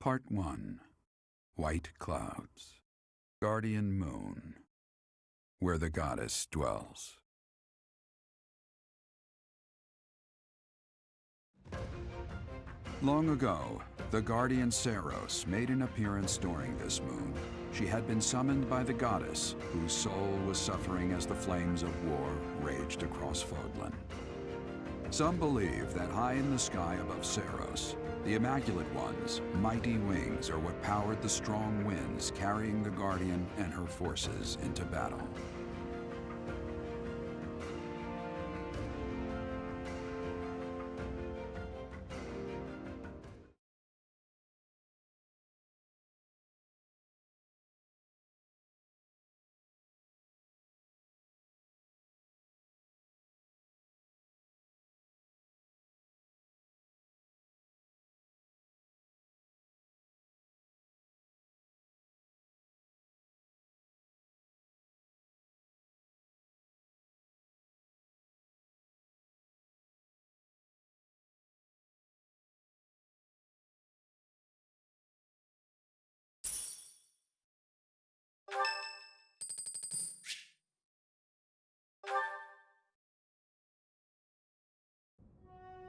Part 1. White Clouds. Guardian Moon. Where the goddess dwells. Long ago, the guardian Saros made an appearance during this moon. She had been summoned by the goddess, whose soul was suffering as the flames of war raged across Fodlan. Some believe that high in the sky above Saros, the Immaculate One's mighty wings are what powered the strong winds carrying the Guardian and her forces into battle.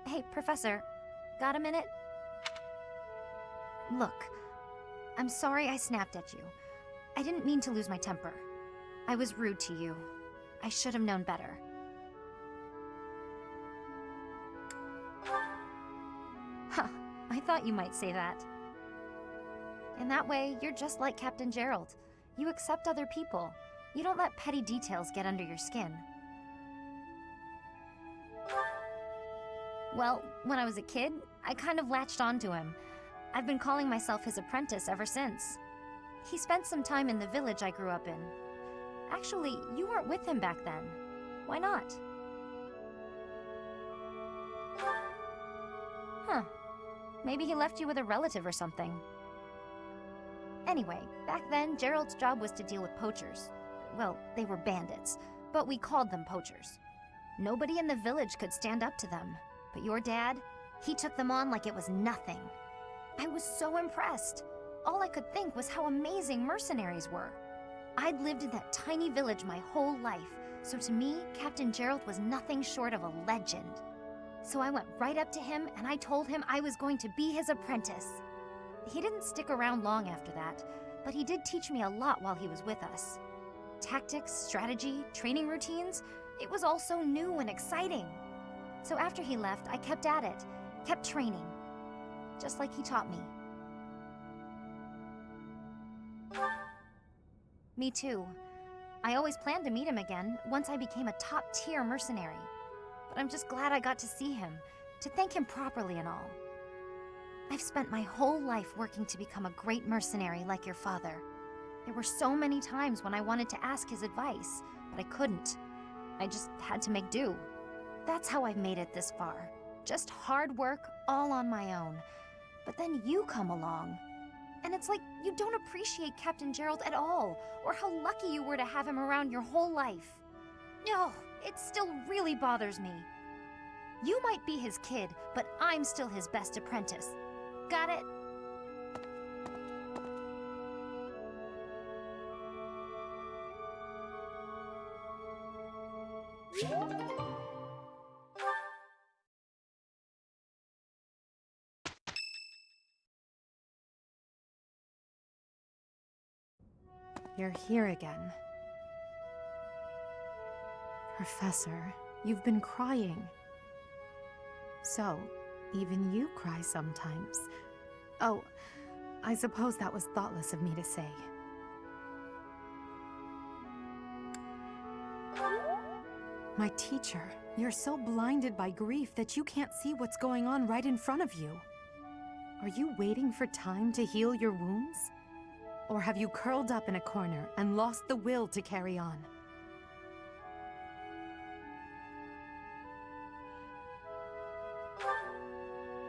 Hey, Professor, got a minute? Look, I'm sorry I snapped at you. I didn't mean to lose my temper. I was rude to you. I should have known better. Huh, I thought you might say that. In that way, you're just like Captain Jeralt. You accept other people. You don't let petty details get under your skin. Well, when I was a kid, I kind of latched onto him. I've been calling myself his apprentice ever since. He spent some time in the village I grew up in. Actually, you weren't with him back then. Why not? Huh. Maybe he left you with a relative or something. Anyway, back then, Jeralt's job was to deal with poachers. Well, they were bandits, but we called them poachers. Nobody in the village could stand up to them. But your dad, he took them on like it was nothing. I was so impressed. All I could think was how amazing mercenaries were. I'd lived in that tiny village my whole life, so to me, Captain Jeralt was nothing short of a legend. So I went right up to him and I told him I was going to be his apprentice. He didn't stick around long after that, but he did teach me a lot while he was with us. Tactics, strategy, training routines, it was all so new and exciting. So after he left, I kept at it, kept training, just like he taught me. Me too. I always planned to meet him again once I became a top-tier mercenary. But I'm just glad I got to see him, to thank him properly and all. I've spent my whole life working to become a great mercenary like your father. There were so many times when I wanted to ask his advice, but I couldn't. I just had to make do. That's how I've made it this far. Just hard work, all on my own. But then you come along. And it's like you don't appreciate Captain Jeralt at all, or how lucky you were to have him around your whole life. No, it still really bothers me. You might be his kid, but I'm still his best apprentice. Got it? You're here again. Professor, you've been crying. So, even you cry sometimes. Oh, I suppose that was thoughtless of me to say. My teacher, you're so blinded by grief that you can't see what's going on right in front of you. Are you waiting for time to heal your wounds? Or have you curled up in a corner and lost the will to carry on?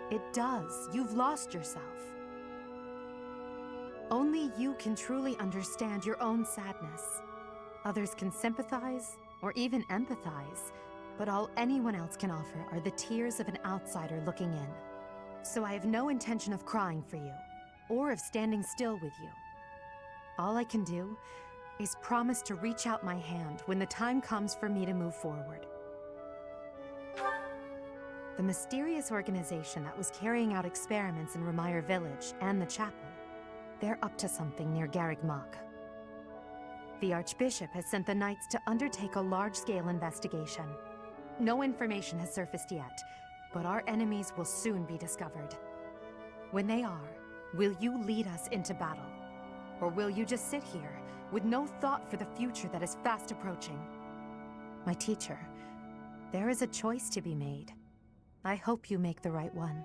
It does. You've lost yourself. Only you can truly understand your own sadness. Others can sympathize or even empathize, but all anyone else can offer are the tears of an outsider looking in. So I have no intention of crying for you. or of standing still with you. All I can do is promise to reach out my hand when the time comes for me to move forward. The mysterious organization that was carrying out experiments in Remire Village and the chapel, they're up to something near Garreg Mach. The Archbishop has sent the Knights to undertake a large-scale investigation. No information has surfaced yet, but our enemies will soon be discovered. When they are, will you lead us into battle? Or will you just sit here, with no thought for the future that is fast approaching? My teacher, there is a choice to be made. I hope you make the right one.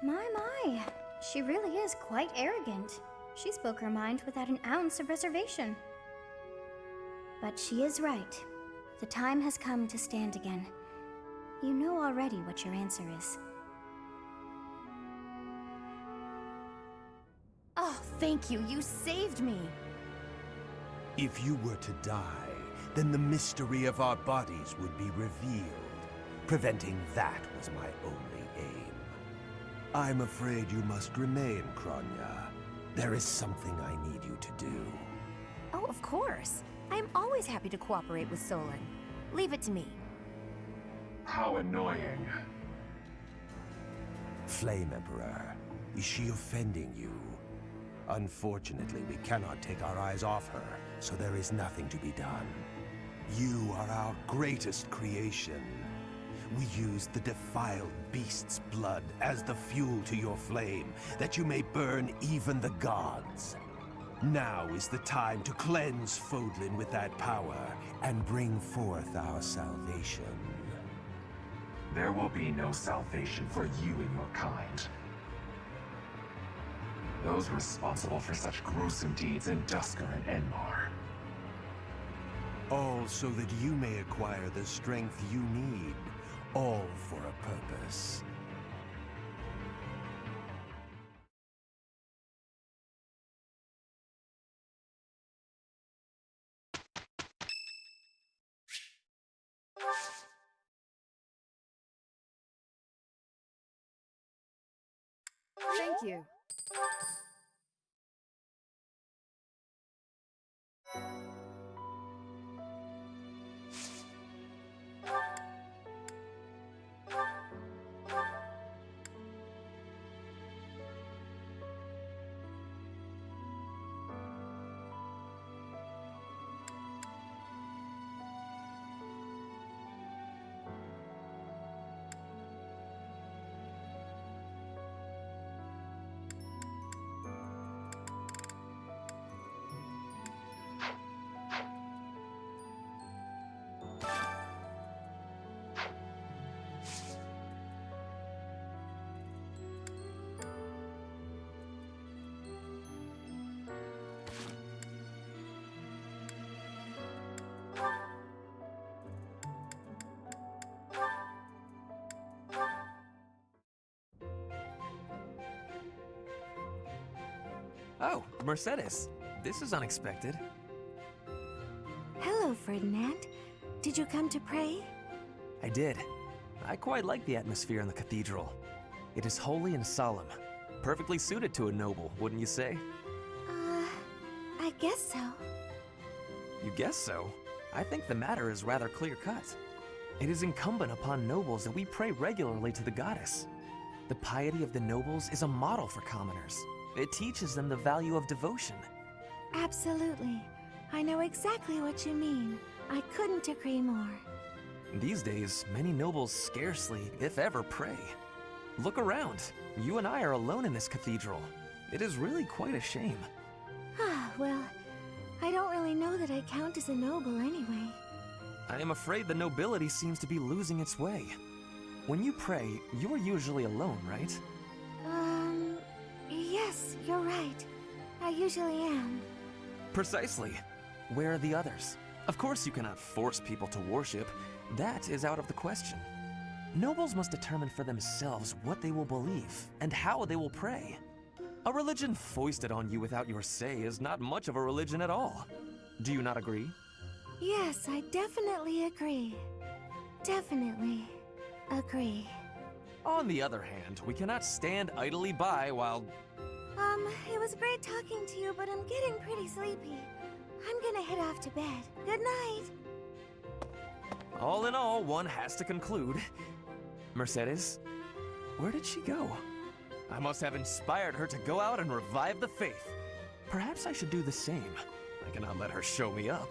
My. She really is quite arrogant. She spoke her mind without an ounce of reservation. But she is right. The time has come to stand again. You know already what your answer is. Oh, thank you. You saved me. If you were to die, then the mystery of our bodies would be revealed. Preventing that was my only aim. I'm afraid you must remain, Kronya. There is something I need you to do. Oh, of course. I'm always happy to cooperate with Solon. Leave it to me. How annoying. Flame Emperor, is she offending you? Unfortunately, we cannot take our eyes off her, so there is nothing to be done. You are our greatest creation. We use the defiled beast's blood as the fuel to your flame, that you may burn even the gods. Now is the time to cleanse Fodlan with that power and bring forth our salvation. There will be no salvation for you and your kind. Those responsible for such gruesome deeds in Dusker and Enmar. All so that you may acquire the strength you need, all for a purpose. Thank you. Oh, Mercedes. This is unexpected. Hello, Ferdinand. Did you come to pray? I did. I quite like the atmosphere in the cathedral. It is holy and solemn. Perfectly suited to a noble, wouldn't you say? I guess so. You guess so? I think the matter is rather clear-cut. It is incumbent upon nobles that we pray regularly to the goddess. The piety of the nobles is a model for commoners. It teaches them the value of devotion. Absolutely. I know exactly what you mean. I couldn't agree more. These days, many nobles scarcely, if ever, pray. Look around. You and I are alone in this cathedral. It is really quite a shame. Well, I don't really know that I count as a noble anyway. I am afraid the nobility seems to be losing its way. When you pray, you are usually alone, right? Yes, you're right. I usually am. Precisely. Where are the others? Of course you cannot force people to worship. That is out of the question. Nobles must determine for themselves what they will believe and how they will pray. A religion foisted on you without your say is not much of a religion at all. Do you not agree? Yes, I definitely agree. Definitely agree. On the other hand, we cannot stand idly by while It was great talking to you, but I'm getting pretty sleepy. I'm gonna head off to bed. Good night. All in all, one has to conclude. Mercedes, where did she go? I must have inspired her to go out and revive the faith. Perhaps I should do the same. I cannot let her show me up.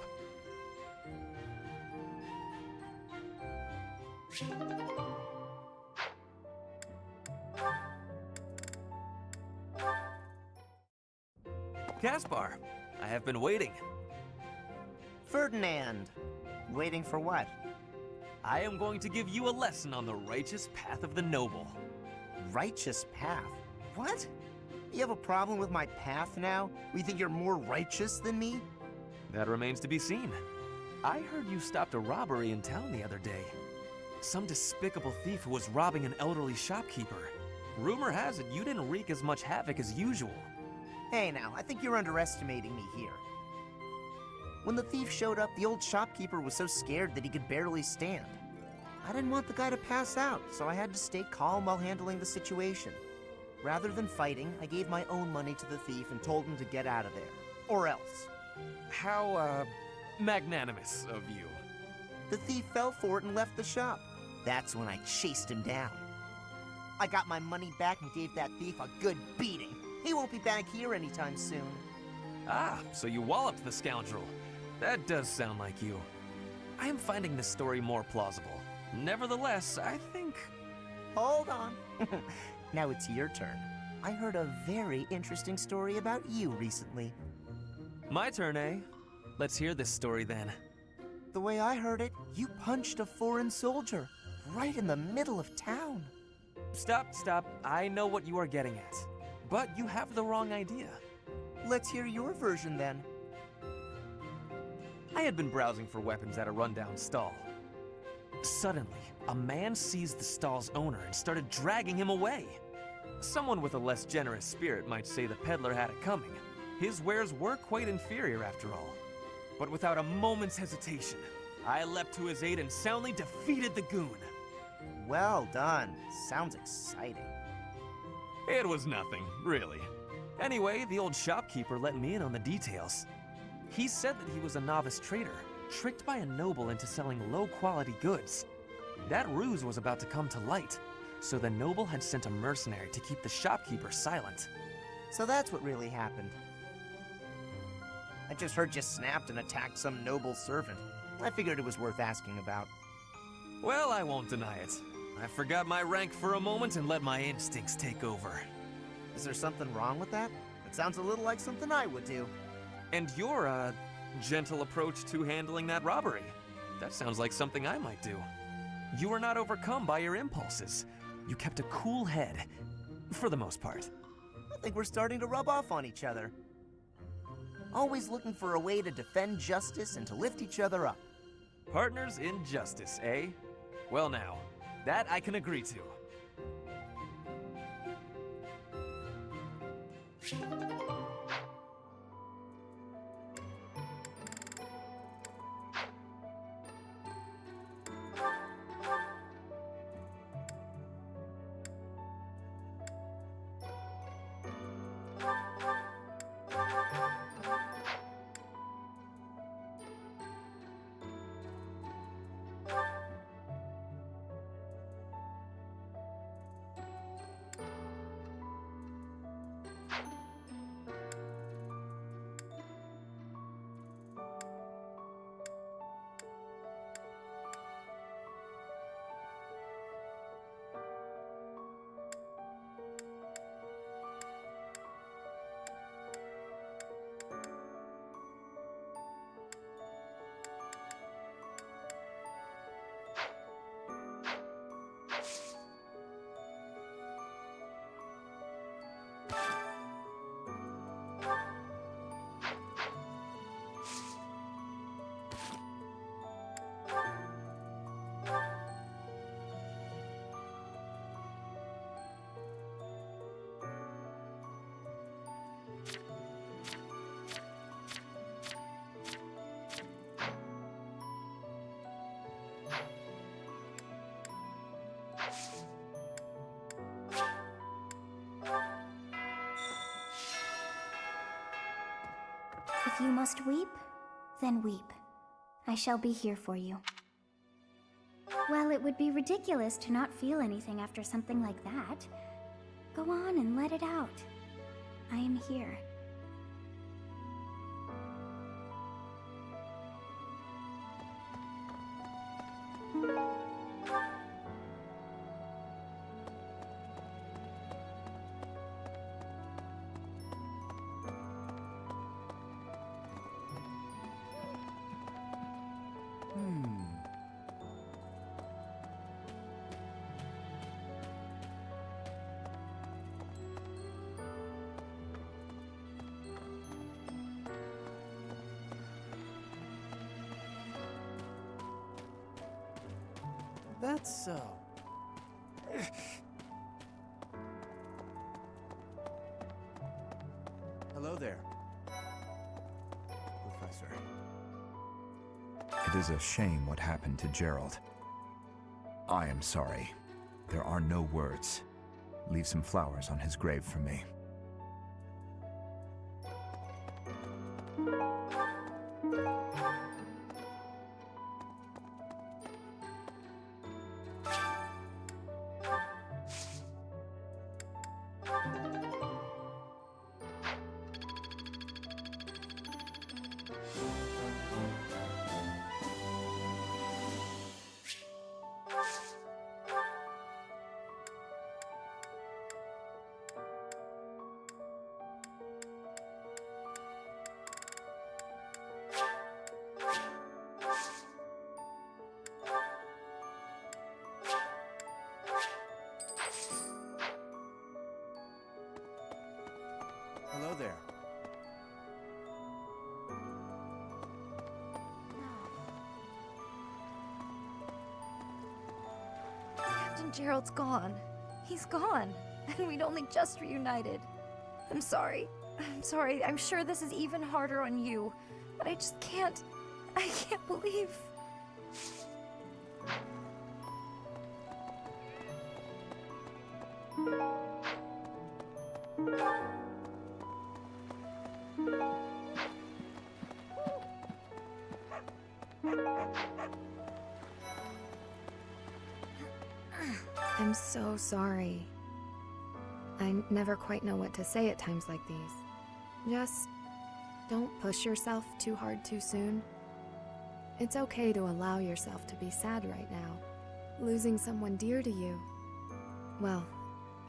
Caspar, I have been waiting. Ferdinand. Waiting for what? I am going to give you a lesson on the righteous path of the noble. Righteous path? What? You have a problem with my path now? You think you're more righteous than me? That remains to be seen. I heard you stopped a robbery in town the other day. Some despicable thief who was robbing an elderly shopkeeper. Rumor has it you didn't wreak as much havoc as usual. Hey now, I think you're underestimating me here. When the thief showed up, the old shopkeeper was so scared that he could barely stand. I didn't want the guy to pass out, so I had to stay calm while handling the situation. Rather than fighting, I gave my own money to the thief and told him to get out of there. Or else. How, magnanimous of you. The thief fell for it and left the shop. That's when I chased him down. I got my money back and gave that thief a good beating. He won't be back here anytime soon. Ah, so you walloped the scoundrel. That does sound like you. I am finding this story more plausible. Nevertheless, I think... Hold on. Now it's your turn. I heard a very interesting story about you recently. My turn, eh? Let's hear this story then. The way I heard it, you punched a foreign soldier right in the middle of town. Stop. I know what you are getting at. But you have the wrong idea. Let's hear your version then. I had been browsing for weapons at a rundown stall. Suddenly, a man seized the stall's owner and started dragging him away. Someone with a less generous spirit might say the peddler had it coming. His wares were quite inferior after all. But without a moment's hesitation, I leapt to his aid and soundly defeated the goon. Well done. Sounds exciting. It was nothing, really. Anyway, the old shopkeeper let me in on the details. He said that he was a novice trader, tricked by a noble into selling low-quality goods. That ruse was about to come to light, so the noble had sent a mercenary to keep the shopkeeper silent. So that's what really happened. I just heard you snapped and attacked some noble servant. I figured it was worth asking about. Well, I won't deny it. I forgot my rank for a moment and let my instincts take over. Is there something wrong with that? It sounds a little like something I would do. And your, gentle approach to handling that robbery. That sounds like something I might do. You were not overcome by your impulses. You kept a cool head, for the most part. I think we're starting to rub off on each other. Always looking for a way to defend justice and to lift each other up. Partners in justice, eh? Well now, that I can agree to. If you must weep, then weep. I shall be here for you. Well, it would be ridiculous to not feel anything after something like that. Go on and let it out. I am here. That's so. Hello there, Professor. It is a shame what happened to Jeralt. I am sorry. There are no words. Leave some flowers on his grave for me. Hello there. Captain Jeralt's gone. He's gone. And we'd only just reunited. I'm sorry. I'm sorry. I'm sure this is even harder on you. But I just can't. I can't believe. I'm so sorry. I never quite know what to say at times like these. Just don't push yourself too hard too soon. It's okay to allow yourself to be sad right now. Losing someone dear to you. Well,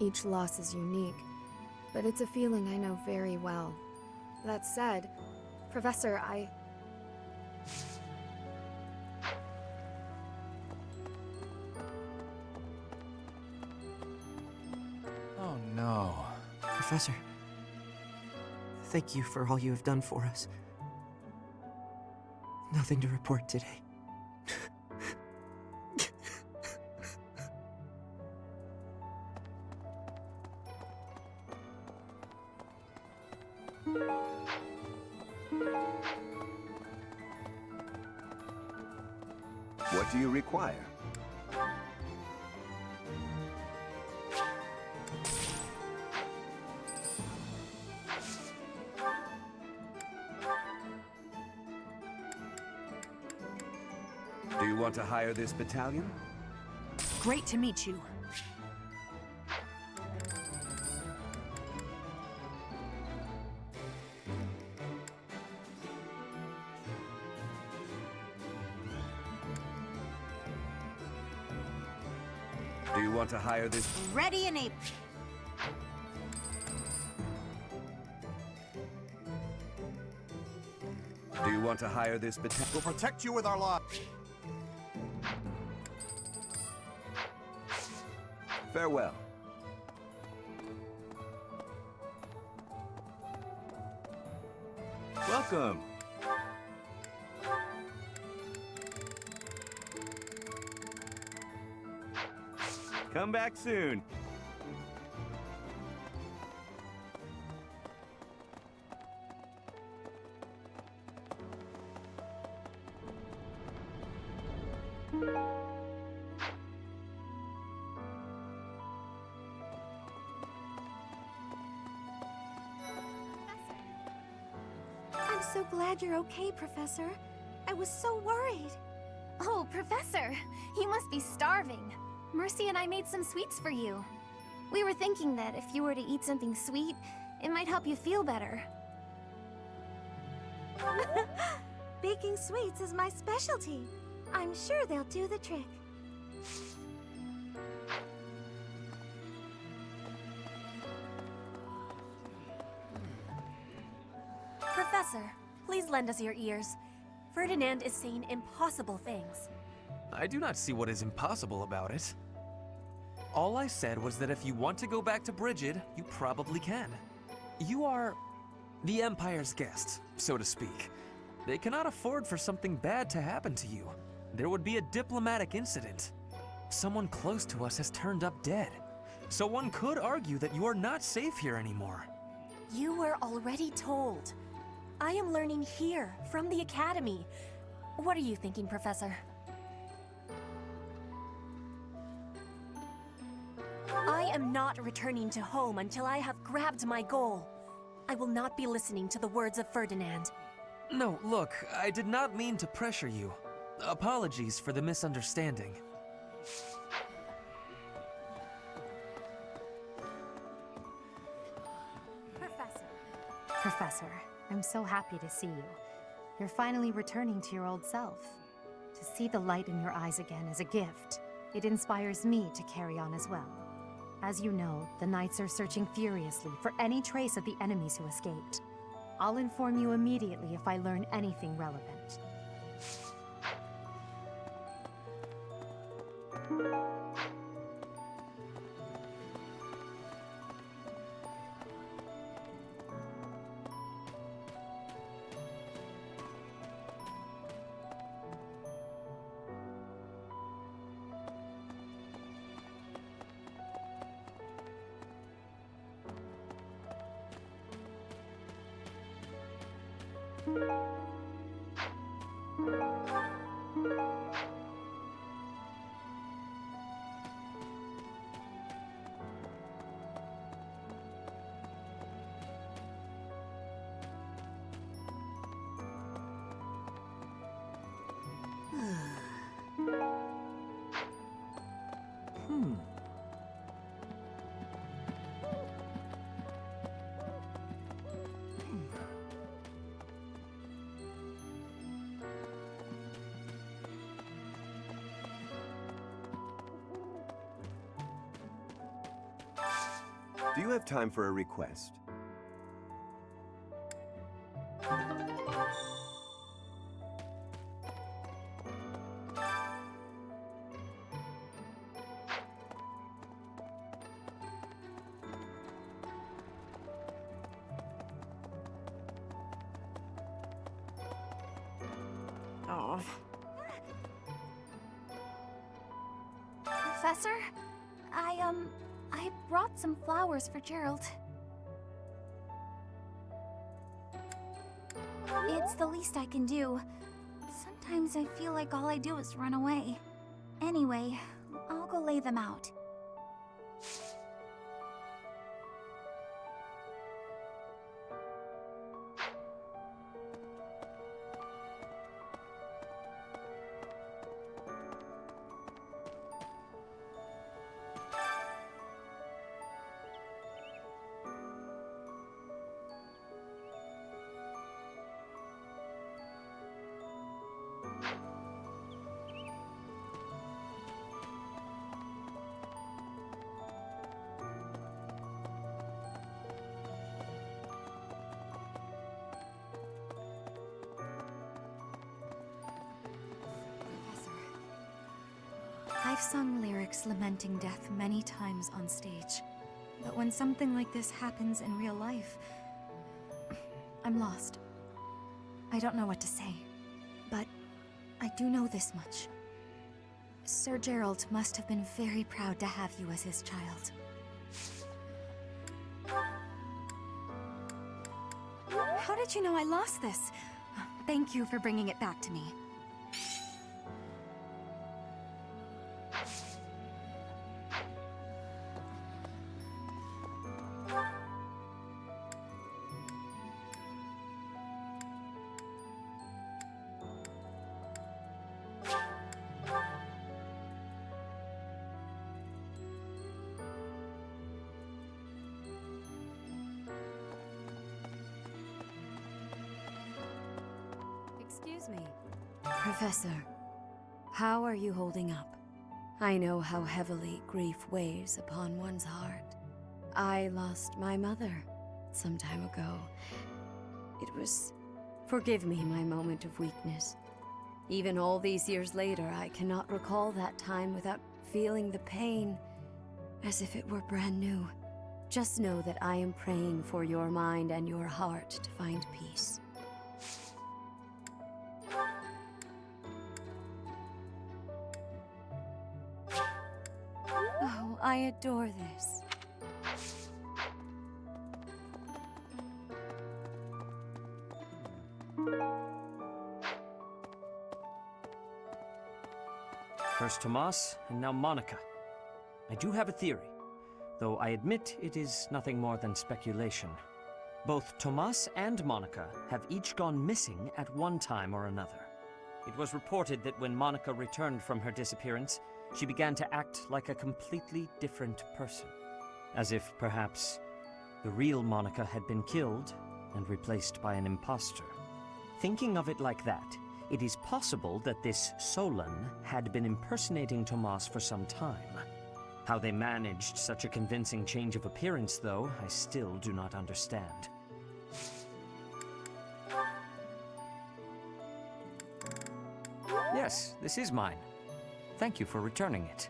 each loss is unique, but it's a feeling I know very well. That said, Professor, Oh no. Professor, thank you for all you have done for us. Nothing to report today. What do you require? Do you want to hire this battalion? Great to meet you. Do you want to hire this? Ready and able. Do you want to hire this battalion? We'll protect you with our lives. Farewell. Welcome. Come back soon. I'm so glad you're okay, Professor. I was so worried. Oh, Professor, you must be starving. Mercy and I made some sweets for you. We were thinking that if you were to eat something sweet, it might help you feel better. Baking sweets is my specialty. I'm sure they'll do the trick. Professor, please lend us your ears. Ferdinand is saying impossible things. I do not see what is impossible about it. All I said was that if you want to go back to Brigid, you probably can. You are the Empire's guest, so to speak. They cannot afford for something bad to happen to you. There would be a diplomatic incident. Someone close to us has turned up dead. So one could argue that you are not safe here anymore. You were already told. I am learning here, from the Academy. What are you thinking, Professor? I am not returning to home until I have grabbed my goal. I will not be listening to the words of Ferdinand. No, look, I did not mean to pressure you. Apologies for the misunderstanding. Professor, I'm so happy to see you. You're finally returning to your old self. To see the light in your eyes again is a gift. It inspires me to carry on as well. As you know, the Knights are searching furiously for any trace of the enemies who escaped. I'll inform you immediately if I learn anything relevant. Do you have time for a request? Oh. Professor? I brought some flowers for Jeralt. It's the least I can do. Sometimes I feel like all I do is run away. Anyway, I'll go lay them out. I've sung lyrics lamenting death many times on stage, but when something like this happens in real life, I'm lost. I don't know what to say, but I do know this much. Sir Jeralt must have been very proud to have you as his child. How did you know I lost this? Thank you for bringing it back to me. Excuse me. Professor, how are you holding up? I know how heavily grief weighs upon one's heart. I lost my mother some time ago. It was... Forgive me my moment of weakness. Even all these years later, I cannot recall that time without feeling the pain as if it were brand new. Just know that I am praying for your mind and your heart to find peace. Oh, I adore this. First Tomas, and now Monica. I do have a theory, though I admit it is nothing more than speculation. Both Tomas and Monica have each gone missing at one time or another. It was reported that when Monica returned from her disappearance, she began to act like a completely different person. As if, perhaps, the real Monica had been killed and replaced by an imposter. Thinking of it like that, it is possible that this Solon had been impersonating Tomas for some time. How they managed such a convincing change of appearance, though, I still do not understand. Yes, this is mine. Thank you for returning it.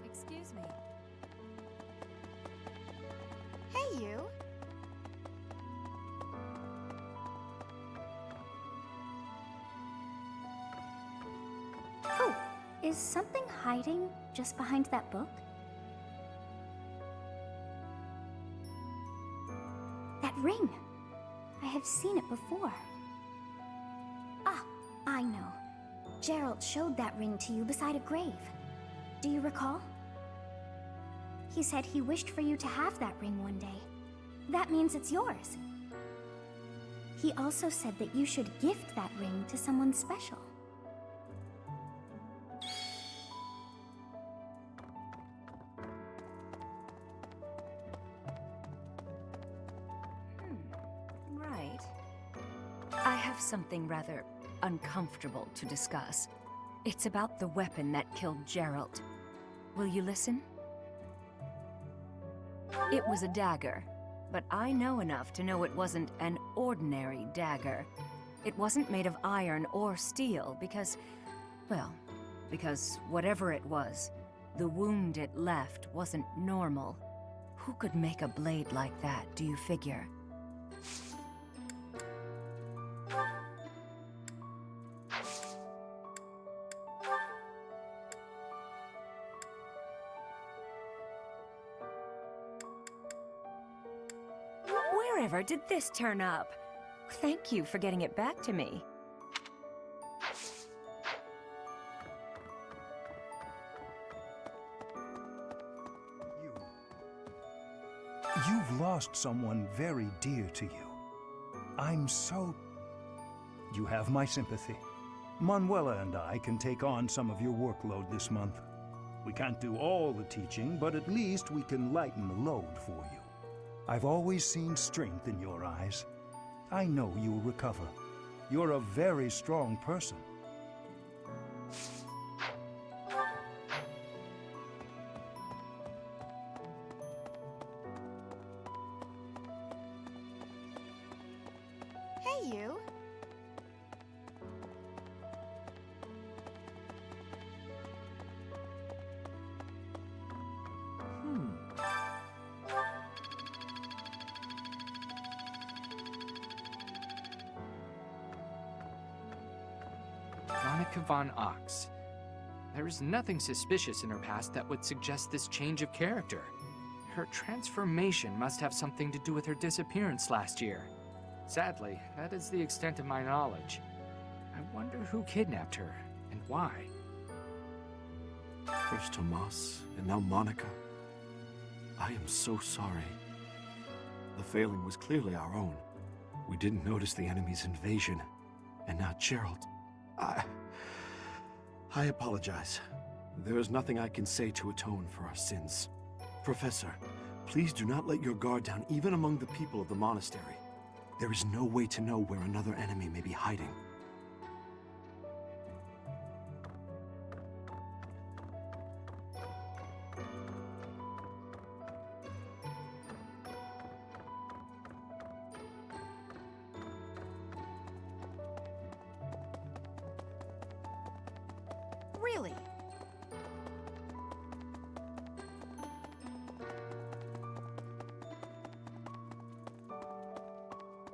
Excuse me. Hey, you! Oh, is something hiding just behind that book? That ring! I have seen it before. Ah, I know. Jeralts showed that ring to you beside a grave. Do you recall? He said he wished for you to have that ring one day. That means it's yours. He also said that you should gift that ring to someone special. Right. I have something rather uncomfortable to discuss. It's about the weapon that killed Jeralt. Will you listen? It was a dagger, but I know enough to know it wasn't an ordinary dagger. It wasn't made of iron or steel because, well, because whatever it was, the wound it left wasn't normal. Who could make a blade like that, do you figure? Wherever did this turn up? Thank you for getting it back to me. You've lost someone very dear to you. I'm so... You have my sympathy. Manuela and I can take on some of your workload this month. We can't do all the teaching, but at least we can lighten the load for you. I've always seen strength in your eyes. I know you'll recover. You're a very strong person. Hey, you! Monica von Ox. There is nothing suspicious in her past that would suggest this change of character. Her transformation must have something to do with her disappearance last year. Sadly, that is the extent of my knowledge. I wonder who kidnapped her, and why. First Tomas, and now Monica. I am so sorry. The failing was clearly our own. We didn't notice the enemy's invasion, and now Jeralt. I apologize. There is nothing I can say to atone for our sins. Professor, please do not let your guard down even among the people of the monastery. There is no way to know where another enemy may be hiding. Really?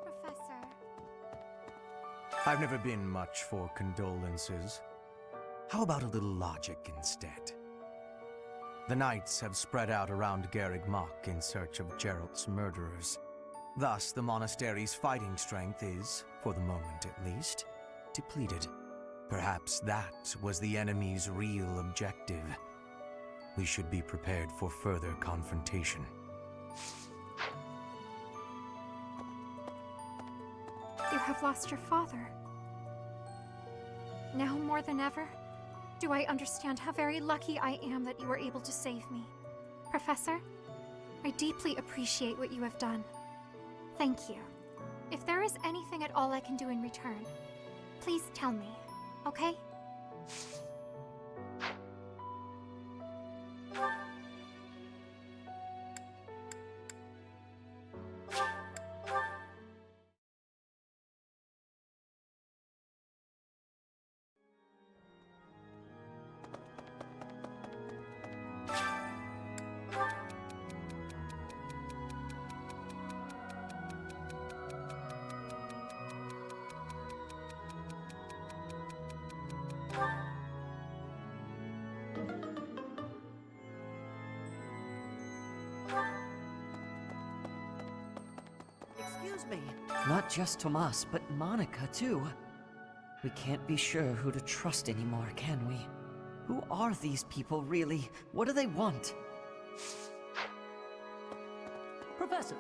Professor. I've never been much for condolences. How about a little logic instead? The knights have spread out around Garreg Mach in search of Jeralts' murderers. Thus, the monastery's fighting strength is, for the moment at least, depleted. Perhaps that was the enemy's real objective. We should be prepared for further confrontation. You have lost your father. Now more than ever, do I understand how very lucky I am that you were able to save me. Professor, I deeply appreciate what you have done. Thank you. If there is anything at all I can do in return, please tell me, okay? Excuse me. Not just Tomas, but Monica, too. We can't be sure who to trust anymore, can we? Who are these people, really? What do they want? Professor!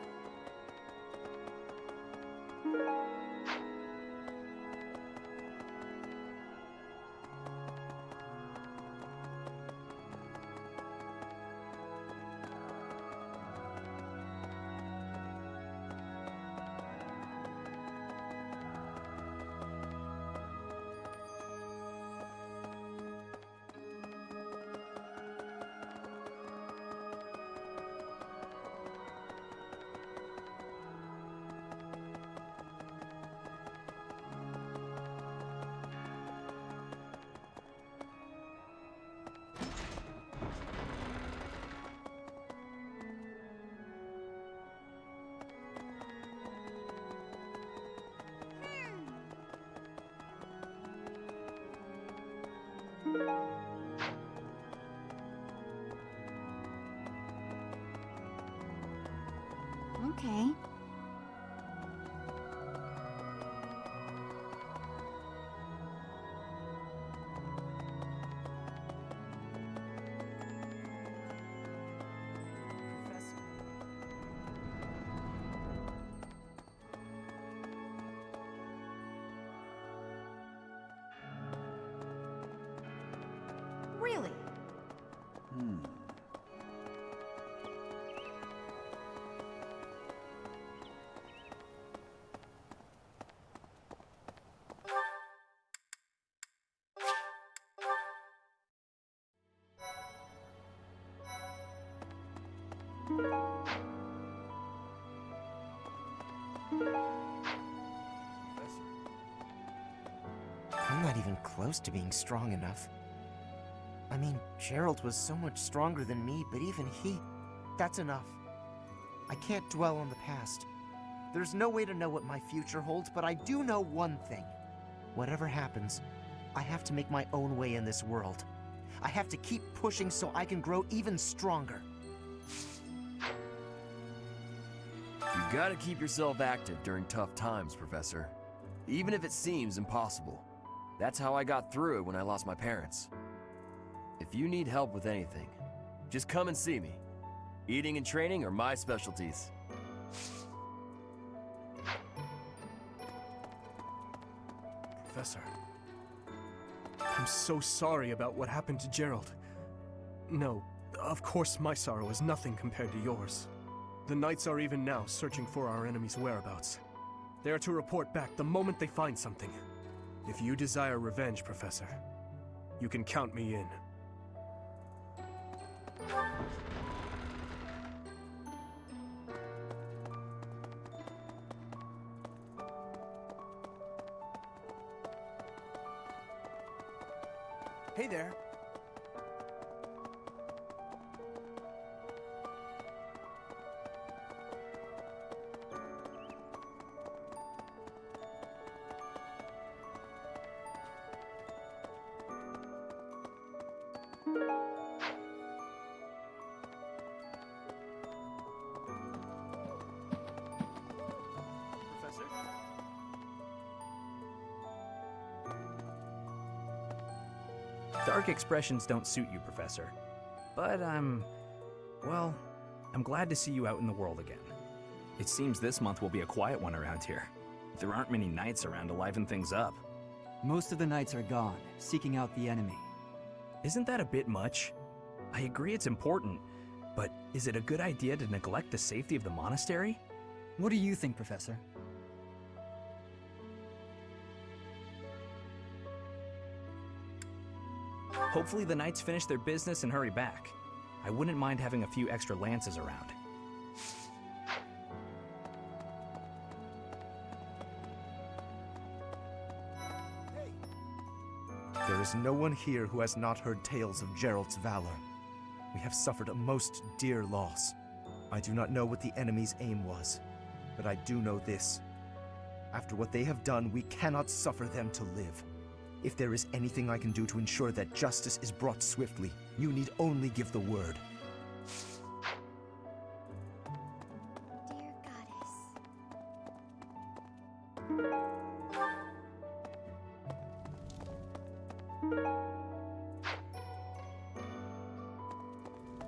Okay. Really? I'm not even close to being strong enough. I mean, Jeralt was so much stronger than me, but even he... that's enough. I can't dwell on the past. There's no way to know what my future holds, but I do know one thing. Whatever happens, I have to make my own way in this world. I have to keep pushing so I can grow even stronger. You gotta keep yourself active during tough times, Professor. Even if it seems impossible. That's how I got through it when I lost my parents. If you need help with anything, just come and see me. Eating and training are my specialties. Professor, I'm so sorry about what happened to Jeralt. No, Of course, my sorrow is nothing compared to yours. The Knights are even now searching for our enemy's whereabouts. They are to report back the moment they find something. If you desire revenge, Professor, you can count me in. Hey there. Professor? Dark expressions don't suit you, Professor. But well, I'm glad to see you out in the world again. It seems this month will be a quiet one around here. There aren't many knights around to liven things up. Most of the knights are gone, seeking out the enemy. Isn't that a bit much? I agree it's important, but is it a good idea to neglect the safety of the monastery? What do you think, Professor? Hopefully the knights finish their business and hurry back. I wouldn't mind having a few extra lances around. There is no one here who has not heard tales of Jeralts' valor. We have suffered a most dear loss. I do not know what the enemy's aim was, but I do know this. After what they have done, we cannot suffer them to live. If there is anything I can do to ensure that justice is brought swiftly, you need only give the word. Dear Goddess.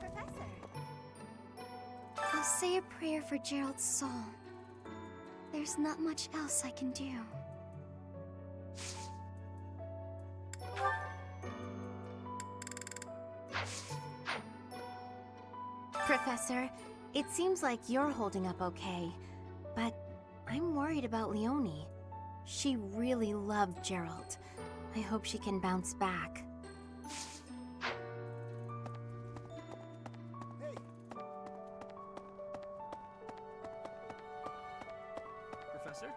Professor. I'll say a prayer for Jeralt's soul. There's not much else I can do. Professor, it seems like you're holding up okay, but I'm worried about Leonie. She really loved Jeralt. I hope she can bounce back. Professor?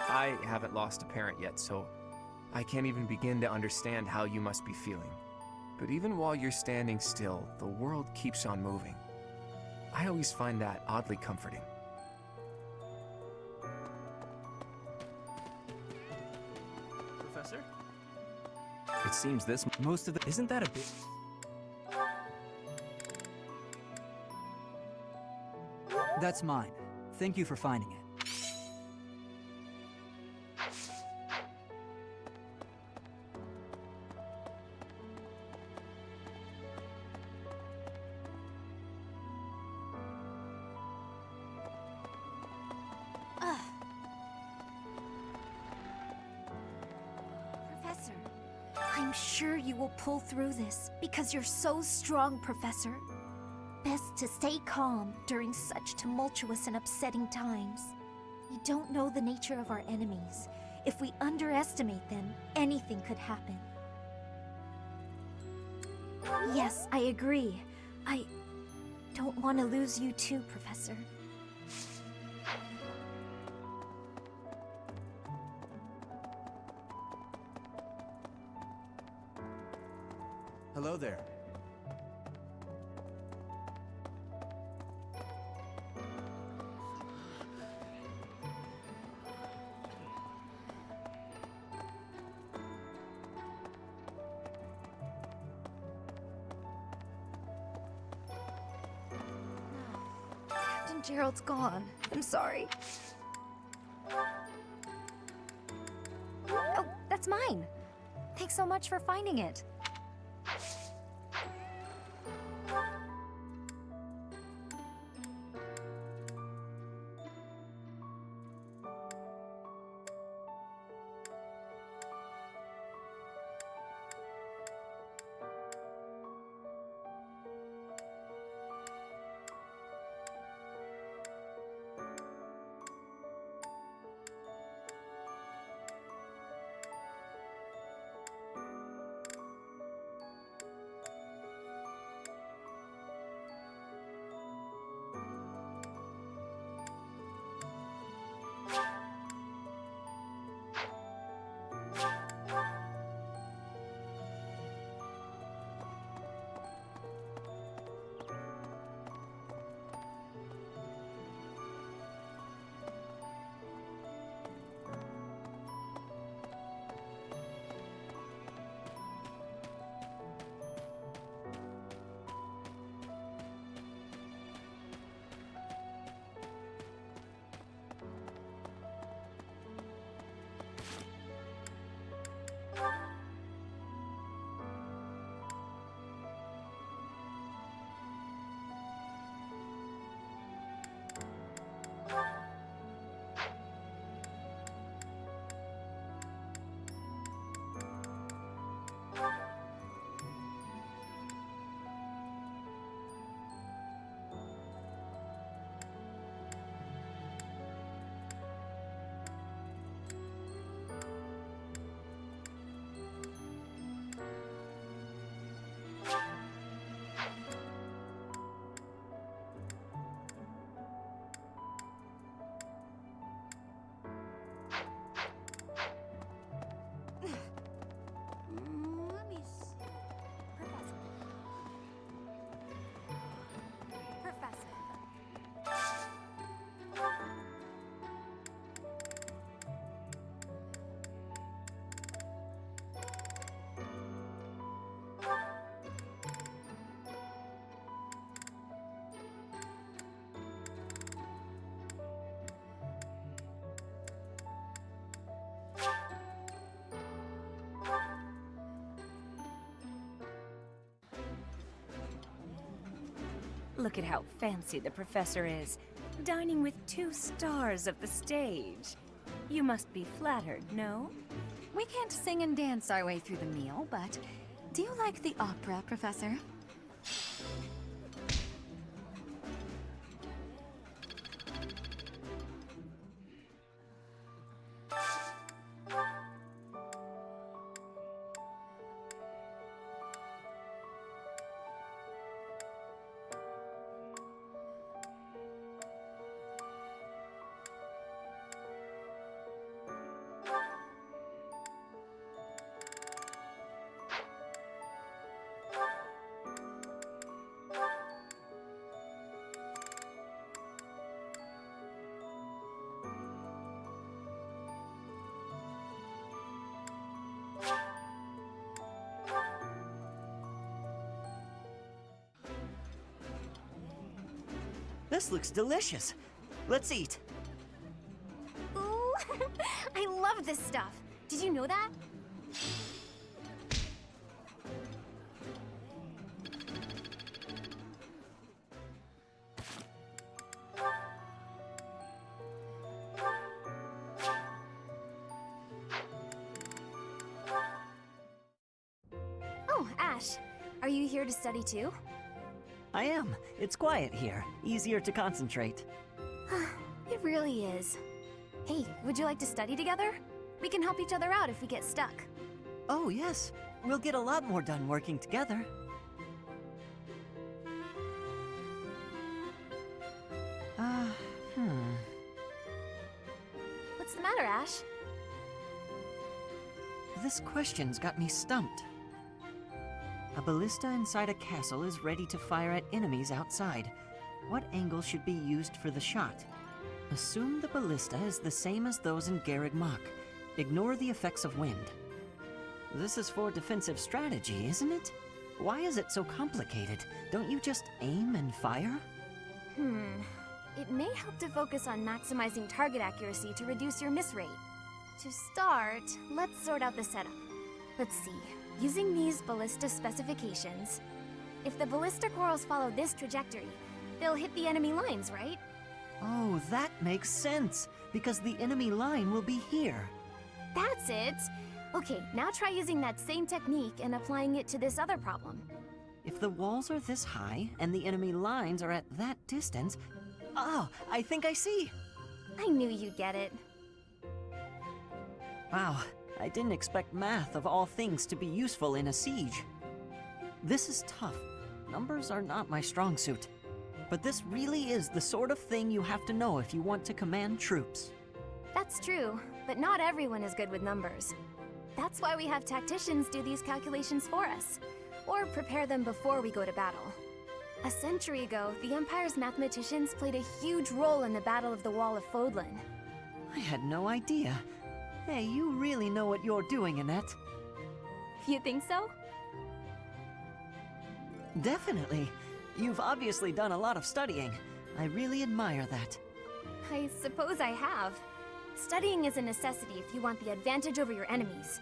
I haven't lost a parent yet, so I can't even begin to understand how you must be feeling. But even while you're standing still, the world keeps on moving. I always find that oddly comforting. Professor? It seems this most of the isn't that a bit That's mine. Thank you for finding it. Professor, I'm sure you will pull through this because you're so strong, Professor. Best to stay calm during such tumultuous and upsetting times. We don't know the nature of our enemies. If we underestimate them, anything could happen. Yes, I agree. I don't want to lose you too, Professor. Hello there. Captain Jeralt's gone. I'm sorry. Oh, that's It's mine. Thanks so much for finding it. Let me see. Professor. Look at how fancy the professor is, dining with 2 stars of the stage. You must be flattered, no? We can't sing and dance our way through the meal, but do you like the opera, Professor? This looks delicious. Let's eat. Ooh, I love this stuff. Did you know that? Oh, Ash, are you here to study too? I am. It's quiet here. Easier to concentrate. It really is. Hey, would you like to study together? We can help each other out if we get stuck. Oh, yes. We'll get a lot more done working together. What's the matter, Ash? This question's got me stumped. A ballista inside a castle is ready to fire at enemies outside. What angle should be used for the shot? Assume the ballista is the same as those in Garreg Mach. Ignore the effects of wind. This is for defensive strategy, isn't it? Why is it so complicated? Don't you just aim and fire? It may help to focus on maximizing target accuracy to reduce your miss rate. To start, let's sort out the setup. Let's see. Using these ballista specifications, if the ballista corals follow this trajectory, they'll hit the enemy lines, right? Oh, that makes sense, because the enemy line will be here. That's it! Okay, now try using that same technique and applying it to this other problem. If the walls are this high and the enemy lines are at that distance... Oh, I think I see! I knew you'd get it. Wow, I didn't expect math of all things to be useful in a siege. This is tough. Numbers are not my strong suit. But this really is the sort of thing you have to know if you want to command troops. That's true, but not everyone is good with numbers. That's why we have tacticians do these calculations for us, or prepare them before we go to battle. A century ago, the Empire's mathematicians played a huge role in the Battle of the Wall of Fodlan. I had no idea. Hey, you really know what you're doing, Annette. You think so? Definitely. You've obviously done a lot of studying. I really admire that. I suppose I have. Studying is a necessity if you want the advantage over your enemies.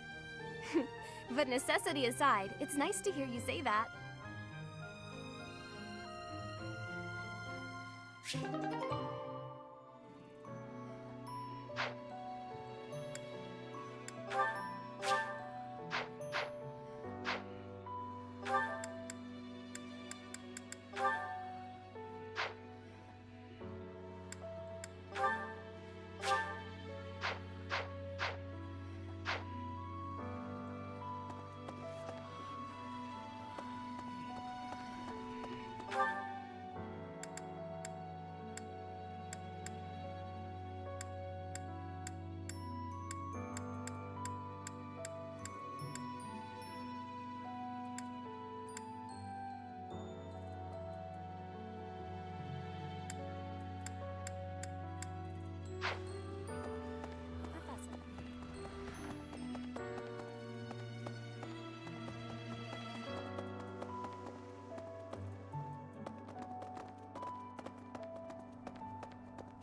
But necessity aside, it's nice to hear you say that.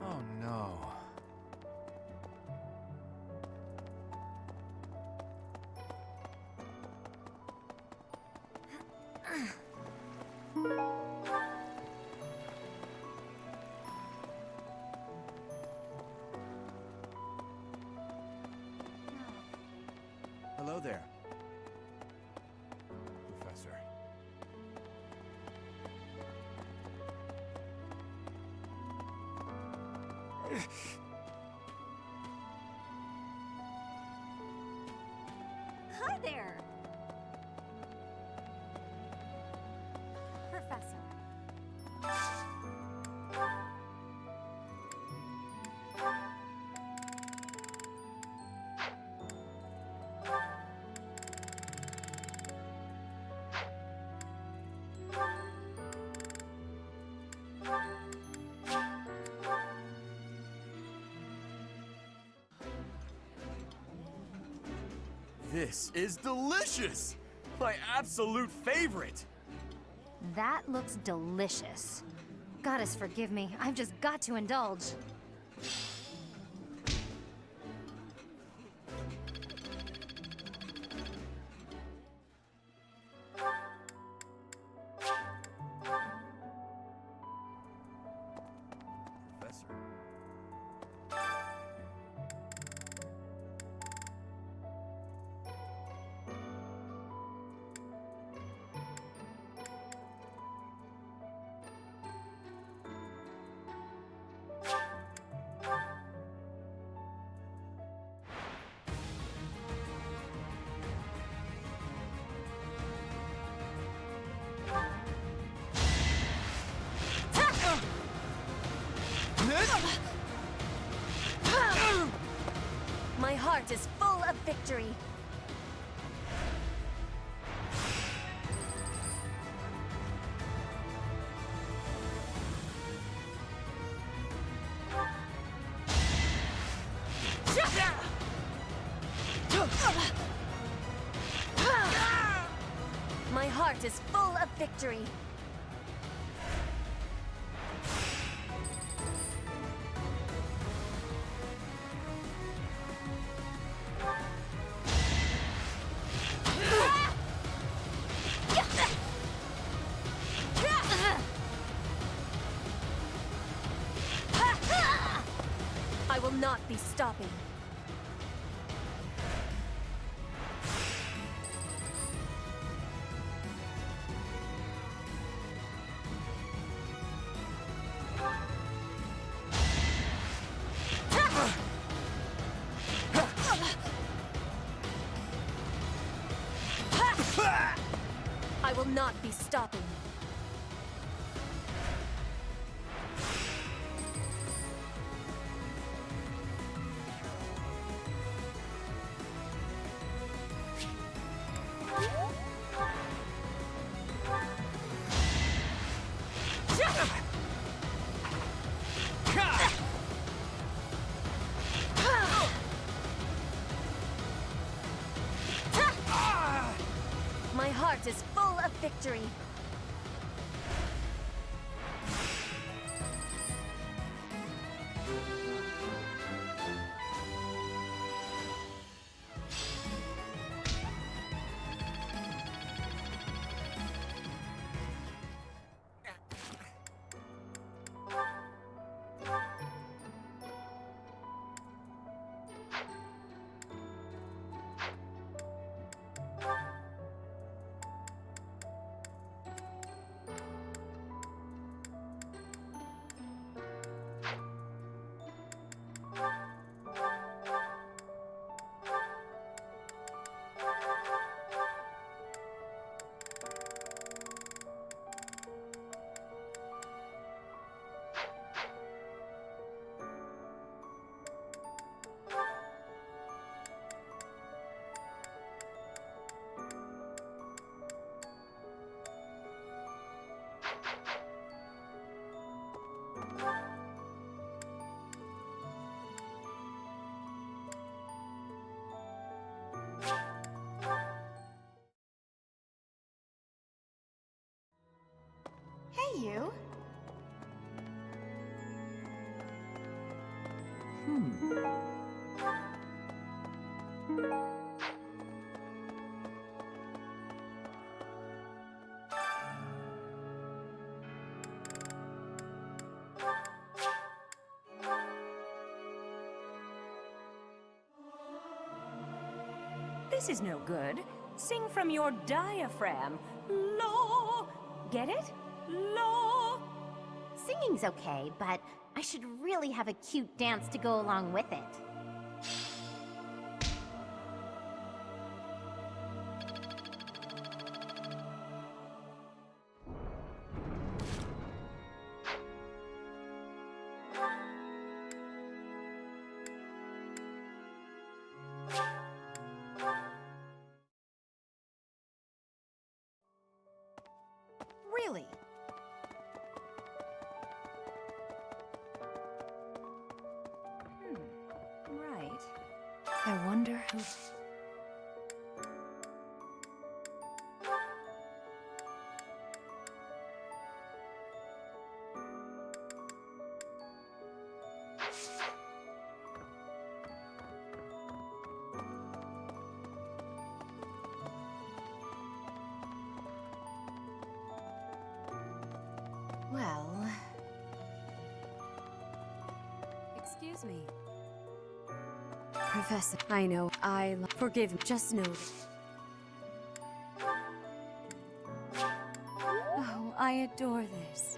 Oh no. Hello there, Professor. Hi there! Professor. This is delicious! My absolute favorite! That looks delicious. Goddess forgive me, I've just got to indulge. Professor. My heart is full of victory. My heart is full of victory. I will not be stopping. I will not be stopping. My heart is full of victory. Hey, you. This is no good. Sing from your diaphragm. Lo! Get it? Lo! Singing's okay, but I should really have a cute dance to go along with it. Really? Right. I wonder who... Well... Excuse me. Professor, I know, forgive me, just know Oh, I adore this.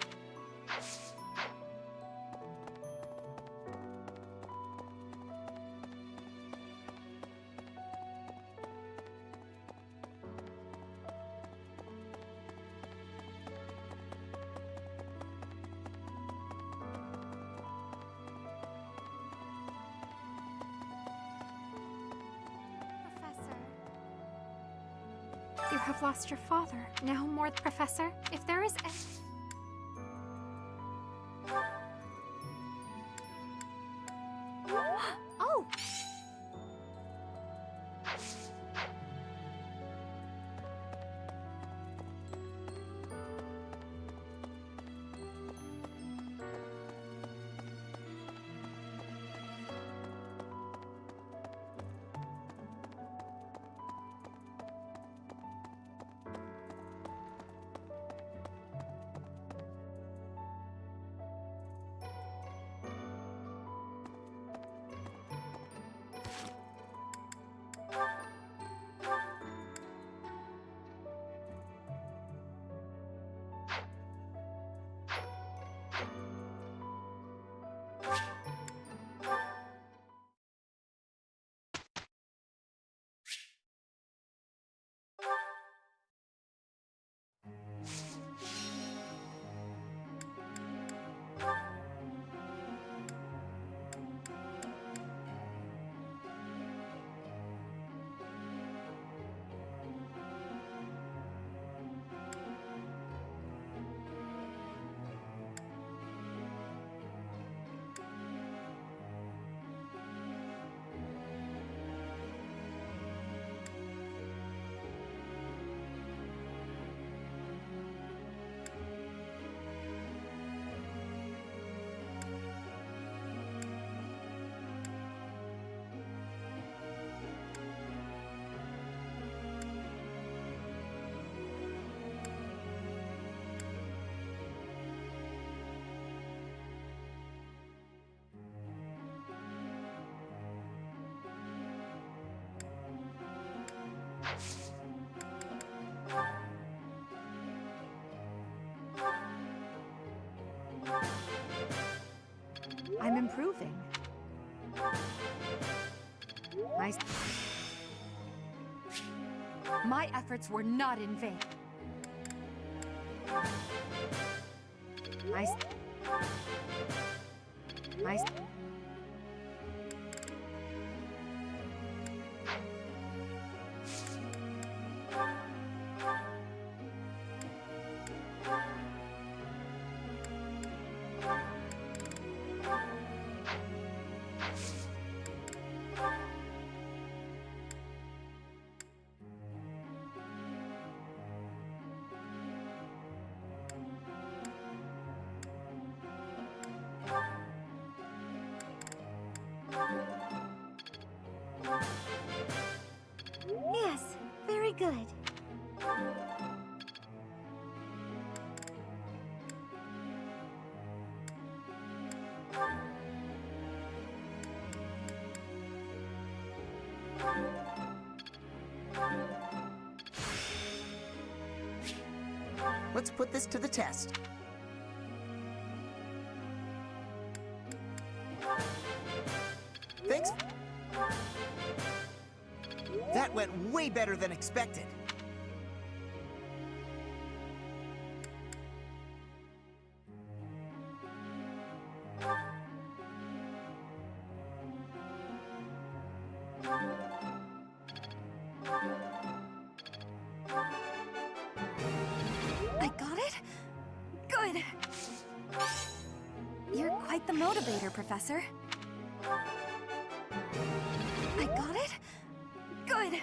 You have lost your father. Now more, Professor. If there is Oh! I'm improving. My efforts were not in vain. I Yes, very good. Let's put this to the test. Thanks. That went way better than expected. I got it? Good! You're quite the motivator, Professor. I got it? Good!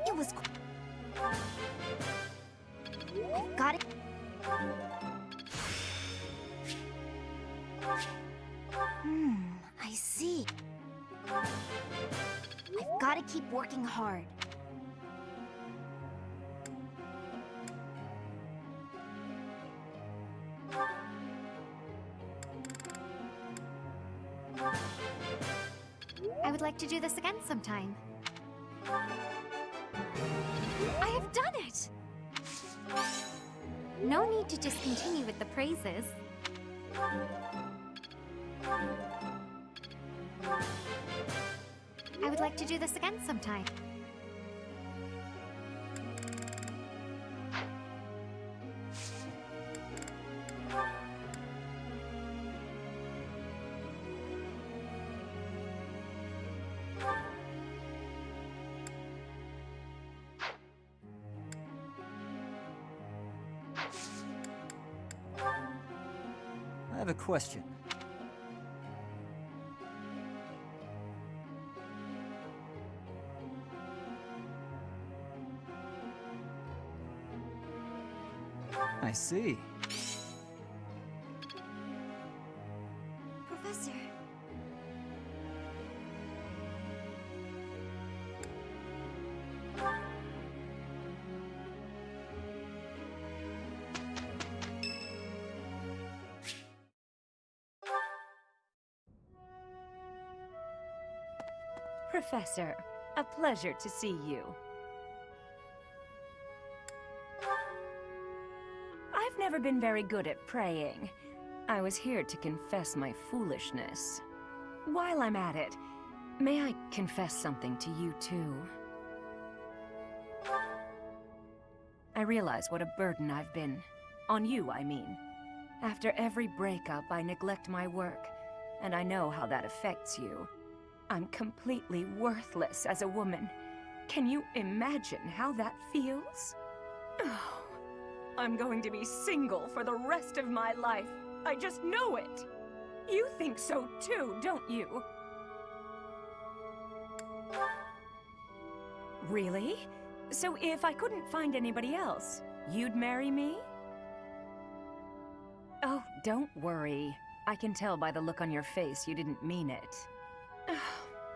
It was... I've got it. I see. I've got to keep working hard. I would like to do this again sometime. I have done it! No need to discontinue with the praises. I would like to do this again sometime. I have a question. I see. Professor. Professor, a pleasure to see you. I've never been very good at praying. I was here to confess my foolishness. While I'm at it, may I confess something to you too? I realize what a burden I've been. On you, I mean. After every breakup, I neglect my work, and I know how that affects you. I'm completely worthless as a woman. Can you imagine how that feels? Oh, I'm going to be single for the rest of my life. I just know it. You think so too, don't you? Really? So if I couldn't find anybody else, you'd marry me? Oh, don't worry. I can tell by the look on your face you didn't mean it.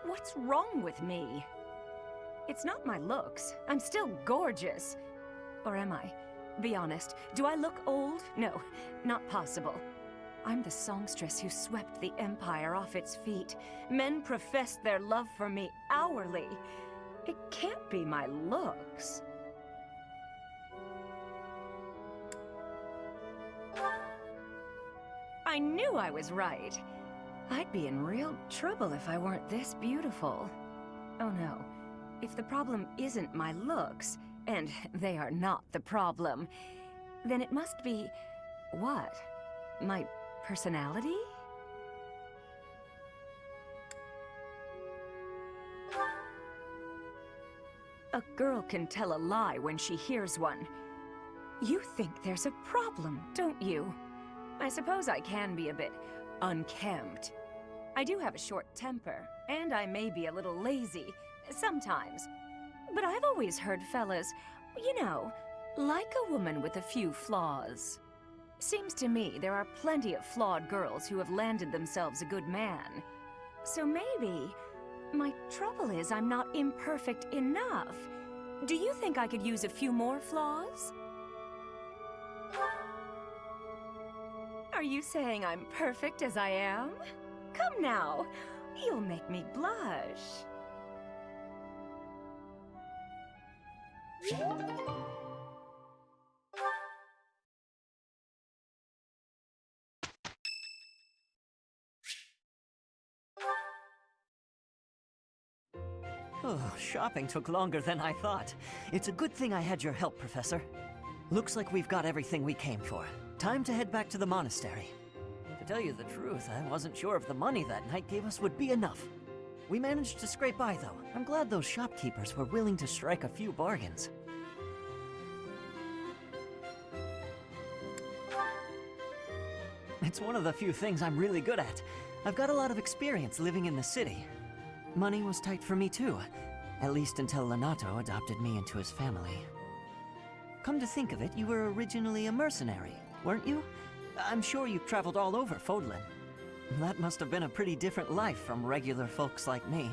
What's wrong with me? It's not my looks. I'm still gorgeous. Or am I? Be honest, do I look old? No, not possible. I'm the songstress who swept the Empire off its feet. Men professed their love for me hourly. It can't be my looks. I knew I was right. I'd be in real trouble if I weren't this beautiful. Oh no, if the problem isn't my looks, and they are not the problem, then it must be... what? My personality? A girl can tell a lie when she hears one. You think there's a problem, don't you? I suppose I can be a bit unkempt. I do have a short temper, and I may be a little lazy, sometimes. But I've always heard fellas, you know, like a woman with a few flaws. Seems to me there are plenty of flawed girls who have landed themselves a good man. So maybe my trouble is I'm not imperfect enough. Do you think I could use a few more flaws? Are you saying I'm perfect as I am? Come now, you'll make me blush. Oh, shopping took longer than I thought. It's a good thing I had your help, Professor. Looks like we've got everything we came for. Time to head back to the monastery. To tell you the truth, I wasn't sure if the money that knight gave us would be enough. We managed to scrape by, though. I'm glad those shopkeepers were willing to strike a few bargains. It's one of the few things I'm really good at. I've got a lot of experience living in the city. Money was tight for me too, at least until Lenato adopted me into his family. Come to think of it, you were originally a mercenary, weren't you? I'm sure you've traveled all over Fodlan. That must have been a pretty different life from regular folks like me.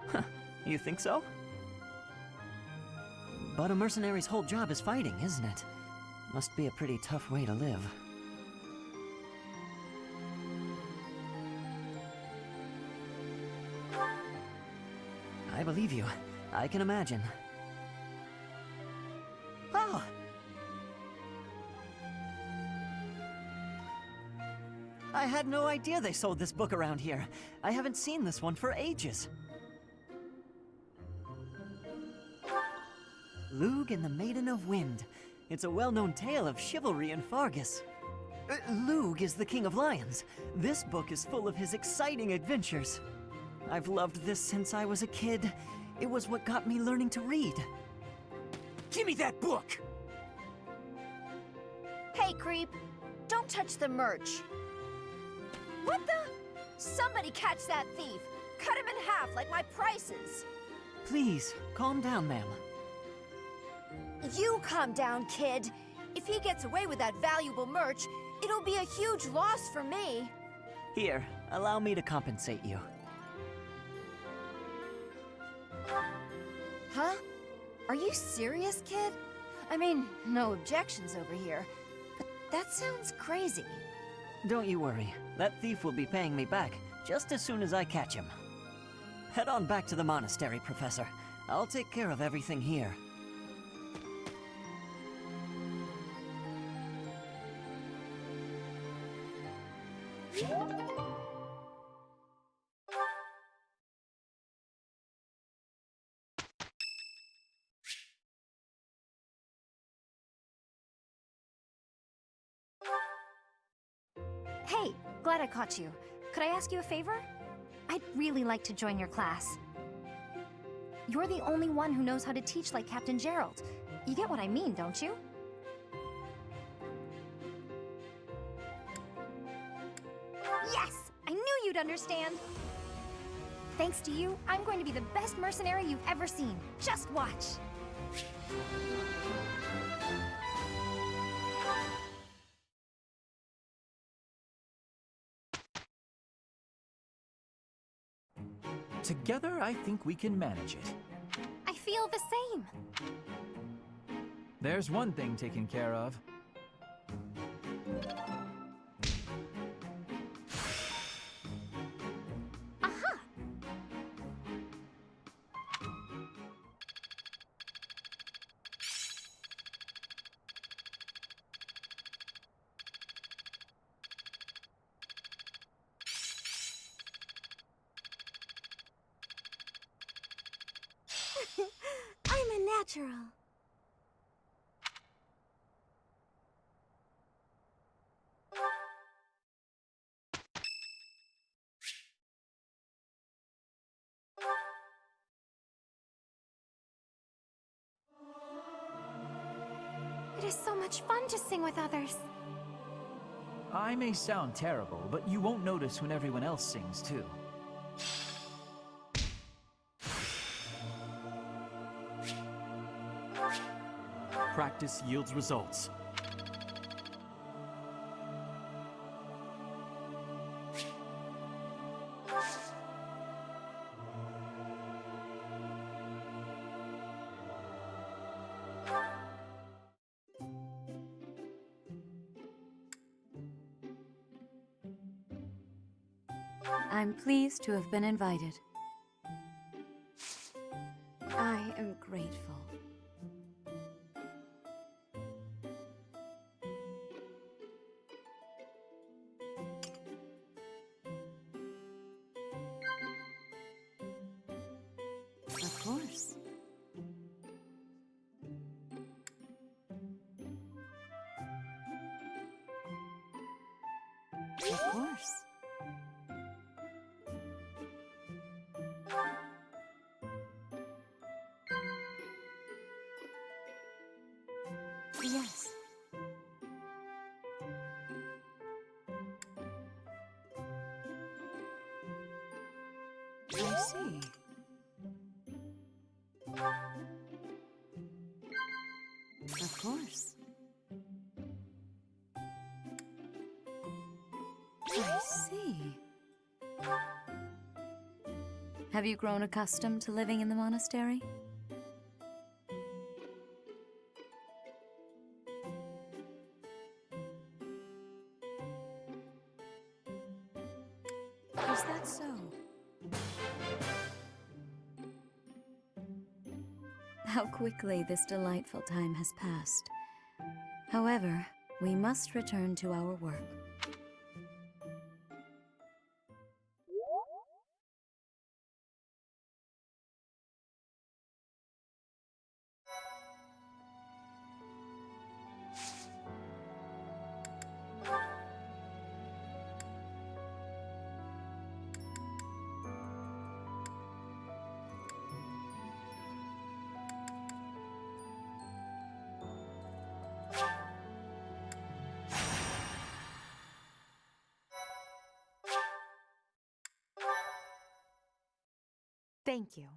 Huh, you think so? But a mercenary's whole job is fighting, isn't it? Must be a pretty tough way to live. I believe you. I can imagine. Oh! I had no idea they sold this book around here. I haven't seen this one for ages. Lug and the Maiden of Wind. It's a well-known tale of chivalry in Fargus. Lug is the King of Lions. This book is full of his exciting adventures. I've loved this since I was a kid. It was what got me learning to read. Give me that book! Hey, creep! Don't touch the merch! What the? Somebody catch that thief! Cut him in half like my prices! Please, calm down, ma'am. You calm down, kid! If he gets away with that valuable merch, it'll be a huge loss for me! Here, allow me to compensate you. Huh? Are you serious, kid? I mean, no objections over here, but that sounds crazy. Don't you worry. That thief will be paying me back just as soon as I catch him. Head on back to the monastery, Professor. I'll take care of everything here. Hey, glad I caught you. Could I ask you a favor? I'd really like to join your class. You're the only one who knows how to teach like Captain Jeralt. You get what I mean, don't you? Yes! I knew you'd understand! Thanks to you, I'm going to be the best mercenary you've ever seen. Just watch! Together, I think we can manage it. I feel the same. There's one thing taken care of. Aha! I'm a natural. It is so much fun to sing with others. I may sound terrible, but you won't notice when everyone else sings too. Practice yields results. I'm pleased to have been invited. I am grateful. Of course. Of course. Yes. I see. Of course. I see. Have you grown accustomed to living in the monastery? Is that so? How quickly this delightful time has passed. However, we must return to our work. Thank you.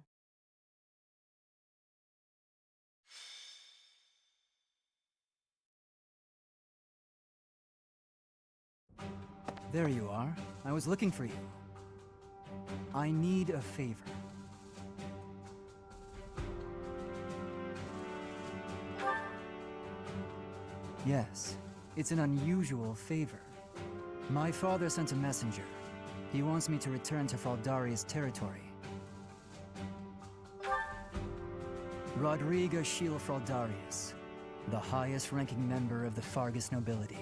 There you are. I was looking for you. I need a favor. Yes, it's an unusual favor. My father sent a messenger. He wants me to return to Fraldaria's territory. Rodriga Shiel Fraldarius, the highest-ranking member of the Fargus nobility.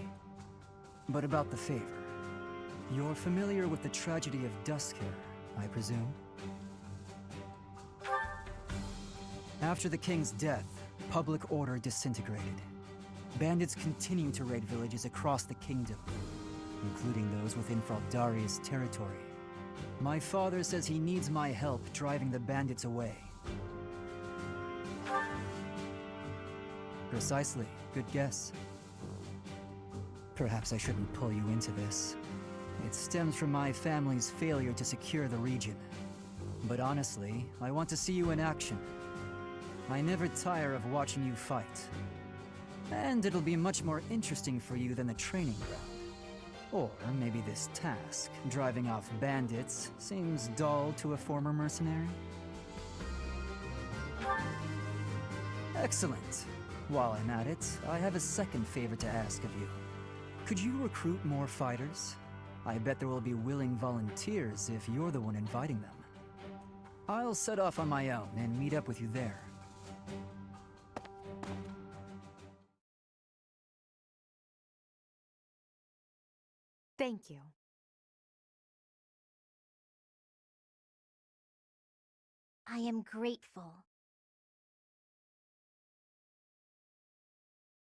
But about the favor. You're familiar with the tragedy of Duskir, I presume? After the king's death, public order disintegrated. Bandits continue to raid villages across the kingdom, including those within Fraldaria's territory. My father says he needs my help driving the bandits away. Precisely. Good guess. Perhaps I shouldn't pull you into this. It stems from my family's failure to secure the region. But honestly, I want to see you in action. I never tire of watching you fight. And it'll be much more interesting for you than the training ground. Or maybe this task, driving off bandits, seems dull to a former mercenary? Excellent. While I'm at it, I have a second favor to ask of you. Could you recruit more fighters? I bet there will be willing volunteers if you're the one inviting them. I'll set off on my own and meet up with you there. Thank you. I am grateful.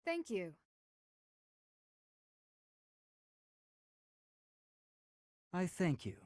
Thank you. I thank you.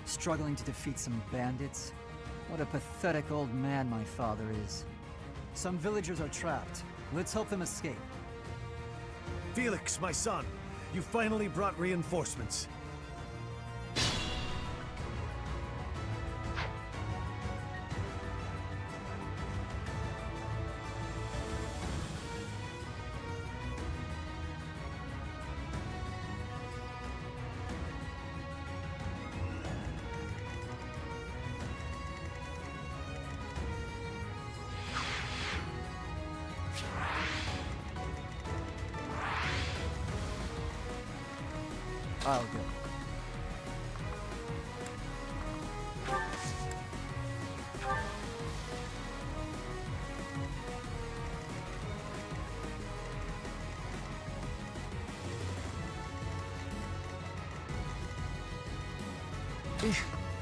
Struggling to defeat some bandits? What a pathetic old man my father is. Some villagers are trapped. Let's help them escape. Felix, my son, you finally brought reinforcements. I'll go.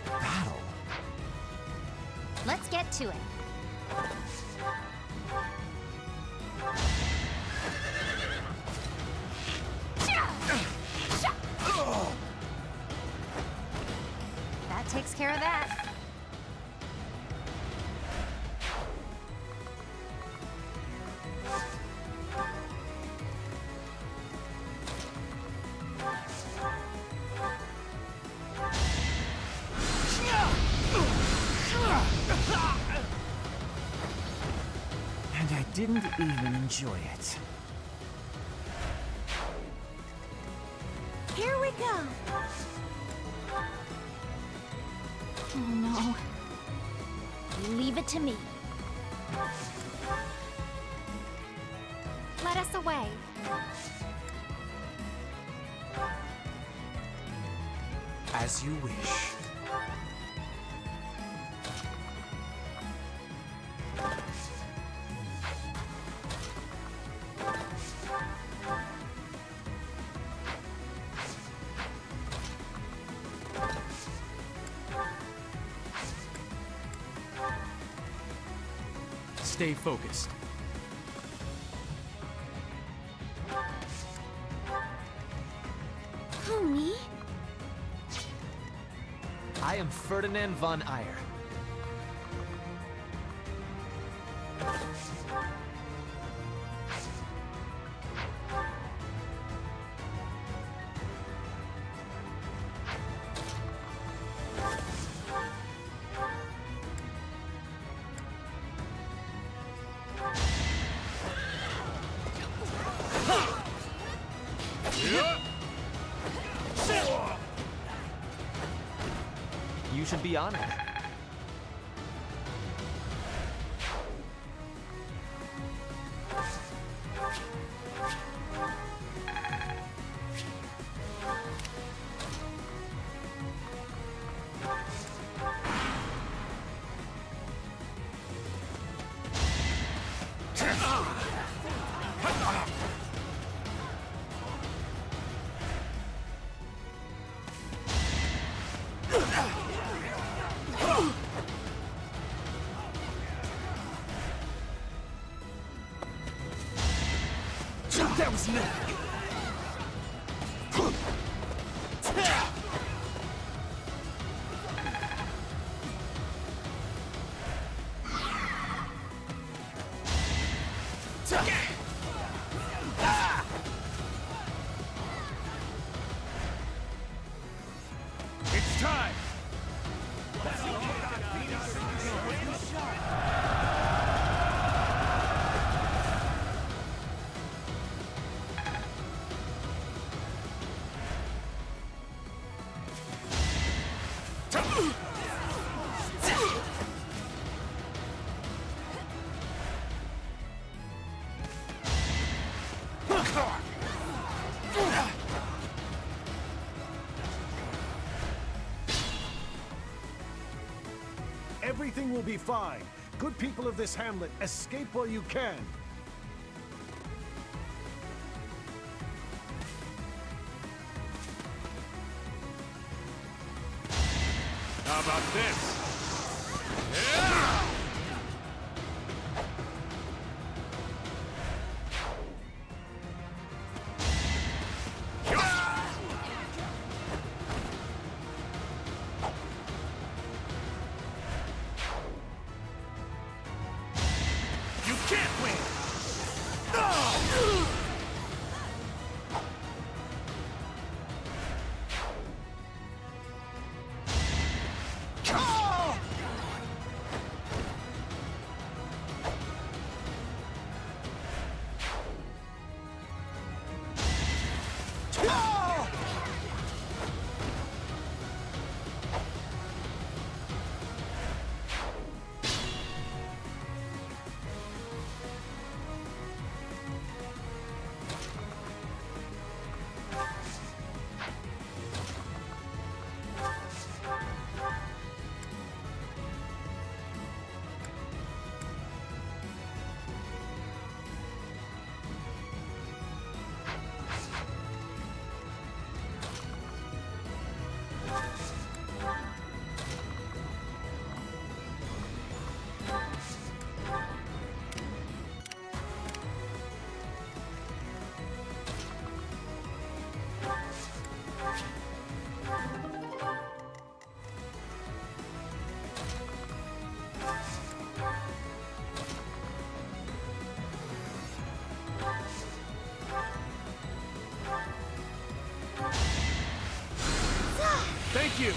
Battle. Let's get to it. That takes care of that. And I didn't even enjoy it. Here we go. Oh no. Leave it to me. Let us away. As you wish. Stay focused. Who, me? I am Ferdinand von Eyre. You should be honored. That was nothing. It's time! Everything will be fine. Good people of this hamlet, escape while you can. How about this? You can't win! you!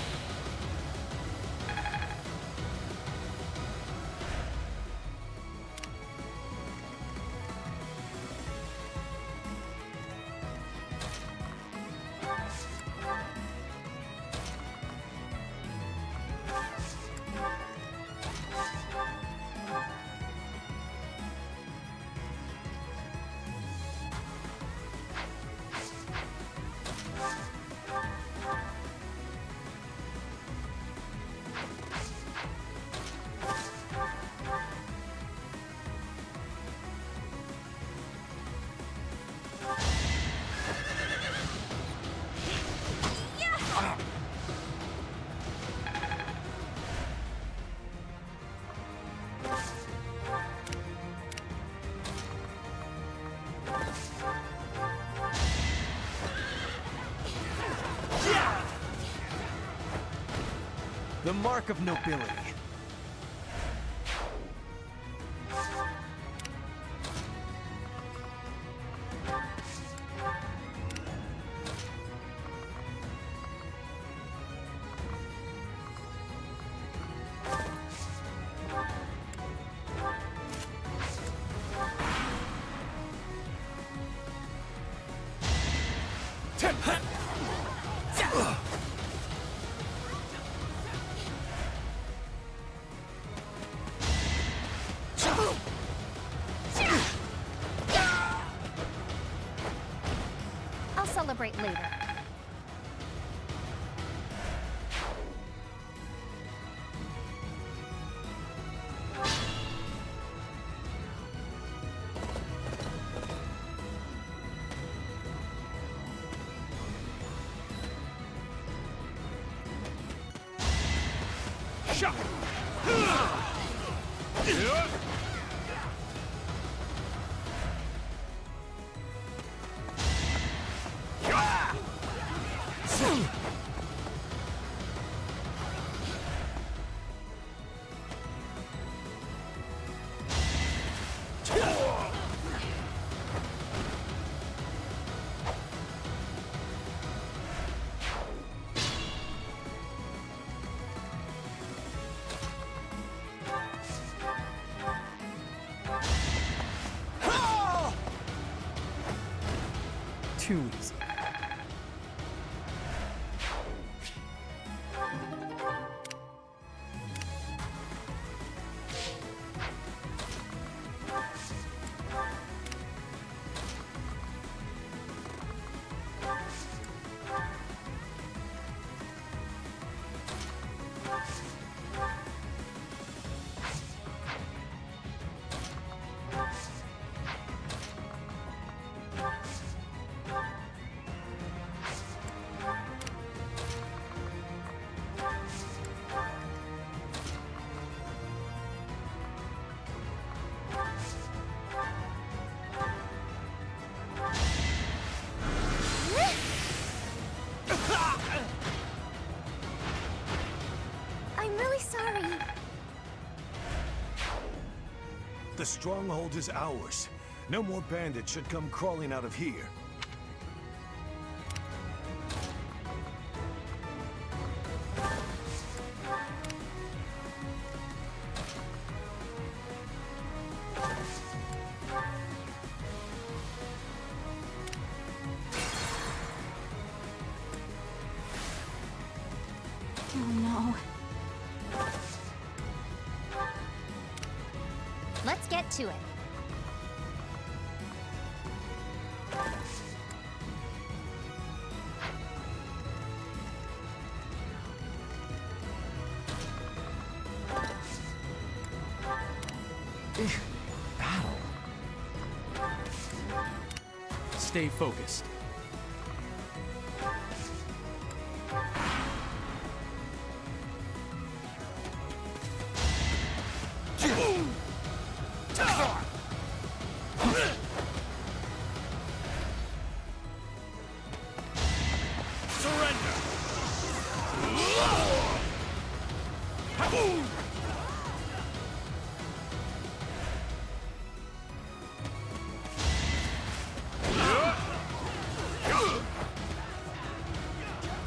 The mark of nobility. I'll celebrate later. Shot! Too easy. I'm really sorry. The stronghold is ours. No more bandits should come crawling out of here. Oh no. Let's get to it. Battle. Stay focused.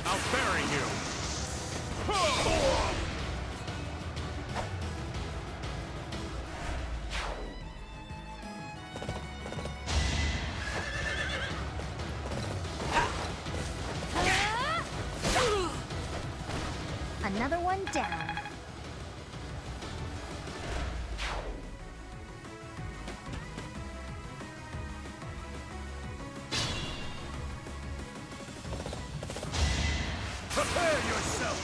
I'll bury you! Another one down. Prepare yourself!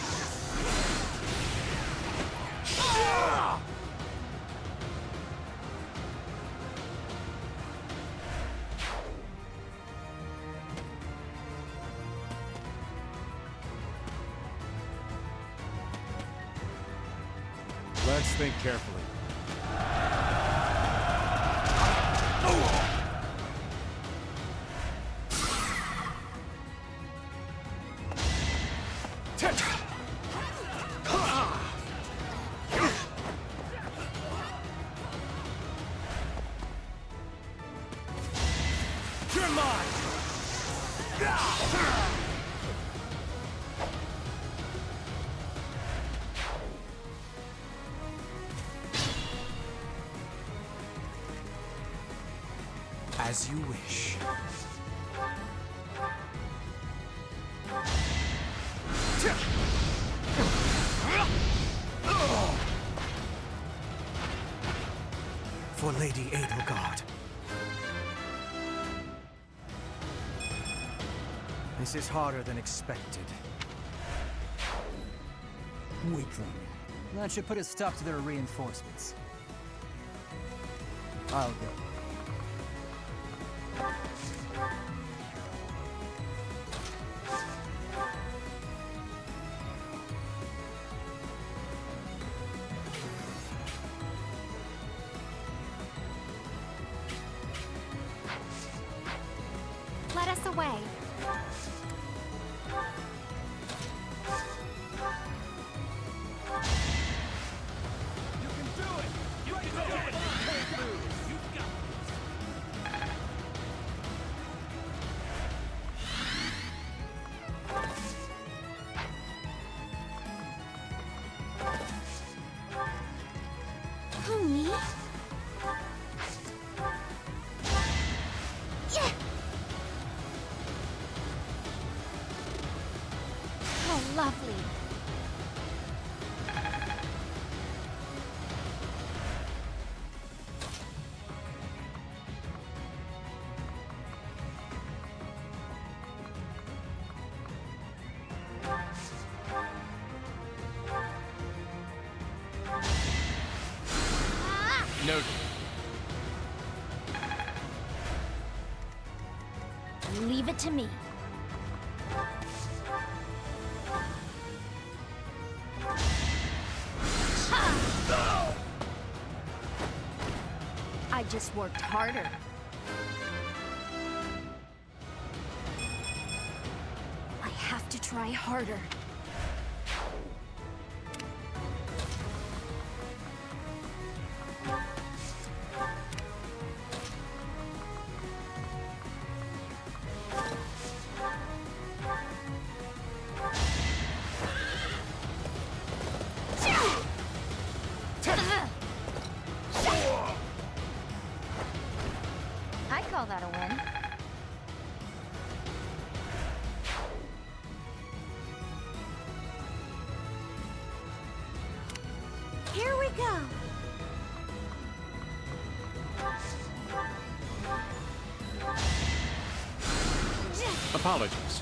Let's think carefully. You're mine! As you wish. For Lady Edelgard. This is harder than expected. Weakling. That should put a stop to their reinforcements. I'll go. Let us away. Who, me? Yeah! How lovely. Noted. Leave it to me. I just worked harder. I have to try harder. I call that a win. Here we go. Apologies.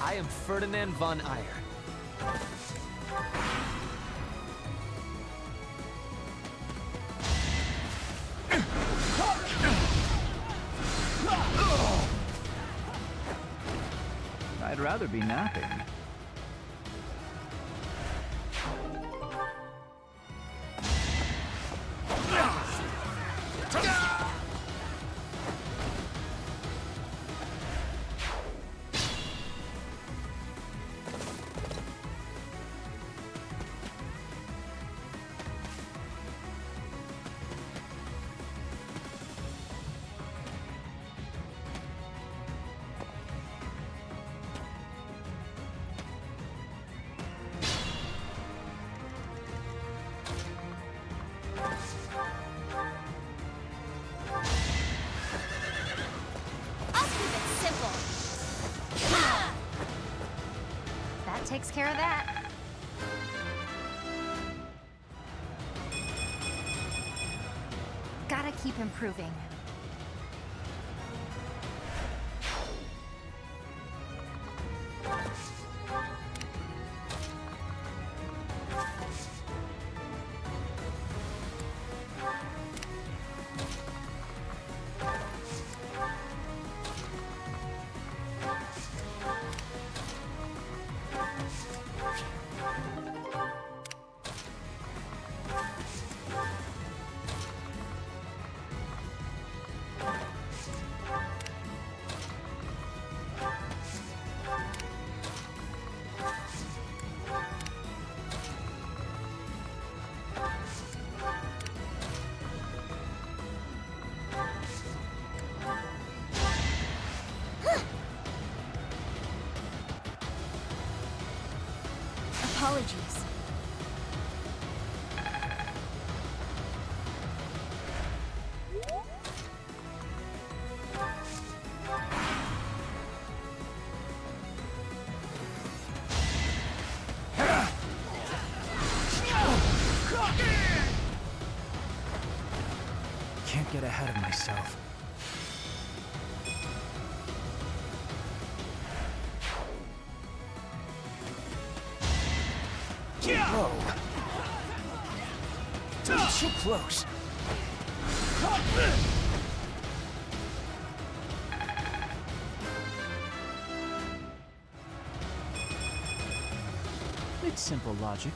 I am Ferdinand von Eyre. I'd rather be napping. That takes care of that. Gotta keep improving. Apologies. Can't get ahead of myself. Whoa. Dude, so close. It's simple logic.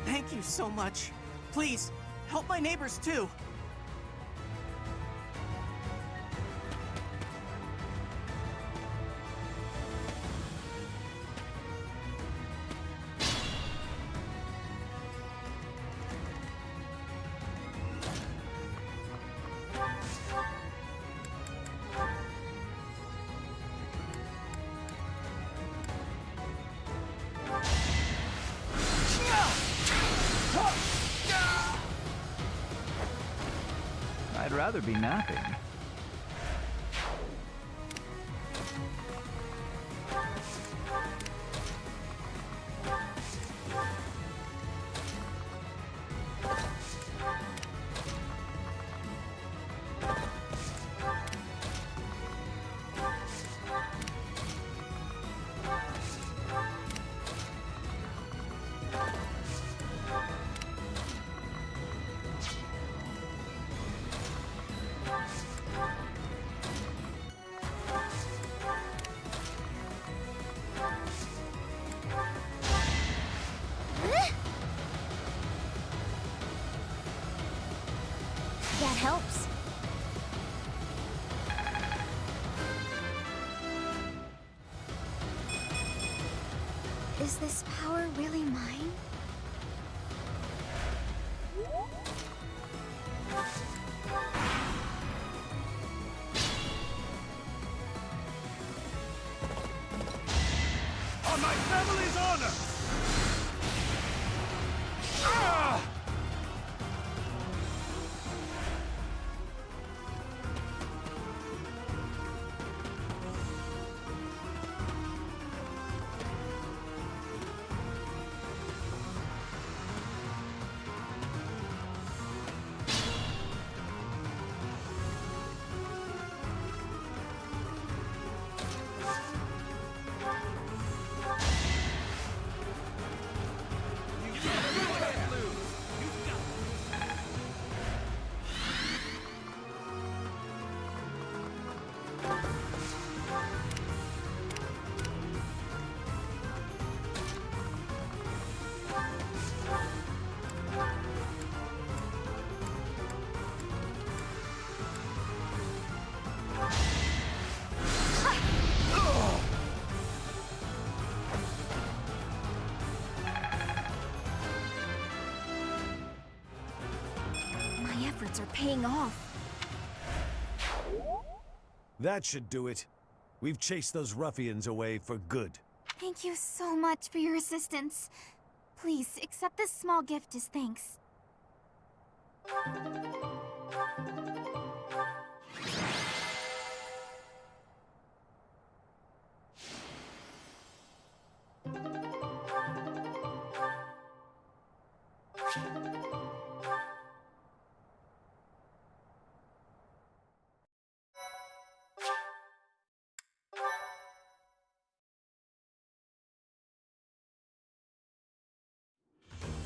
Thank you so much. Please, help my neighbors too. I'd rather be napping. That helps. Is this power really mine? On my family's honor! Ah! paying off. That should do it. We've chased those ruffians away for good. Thank you so much for your assistance. Please, accept this small gift as thanks.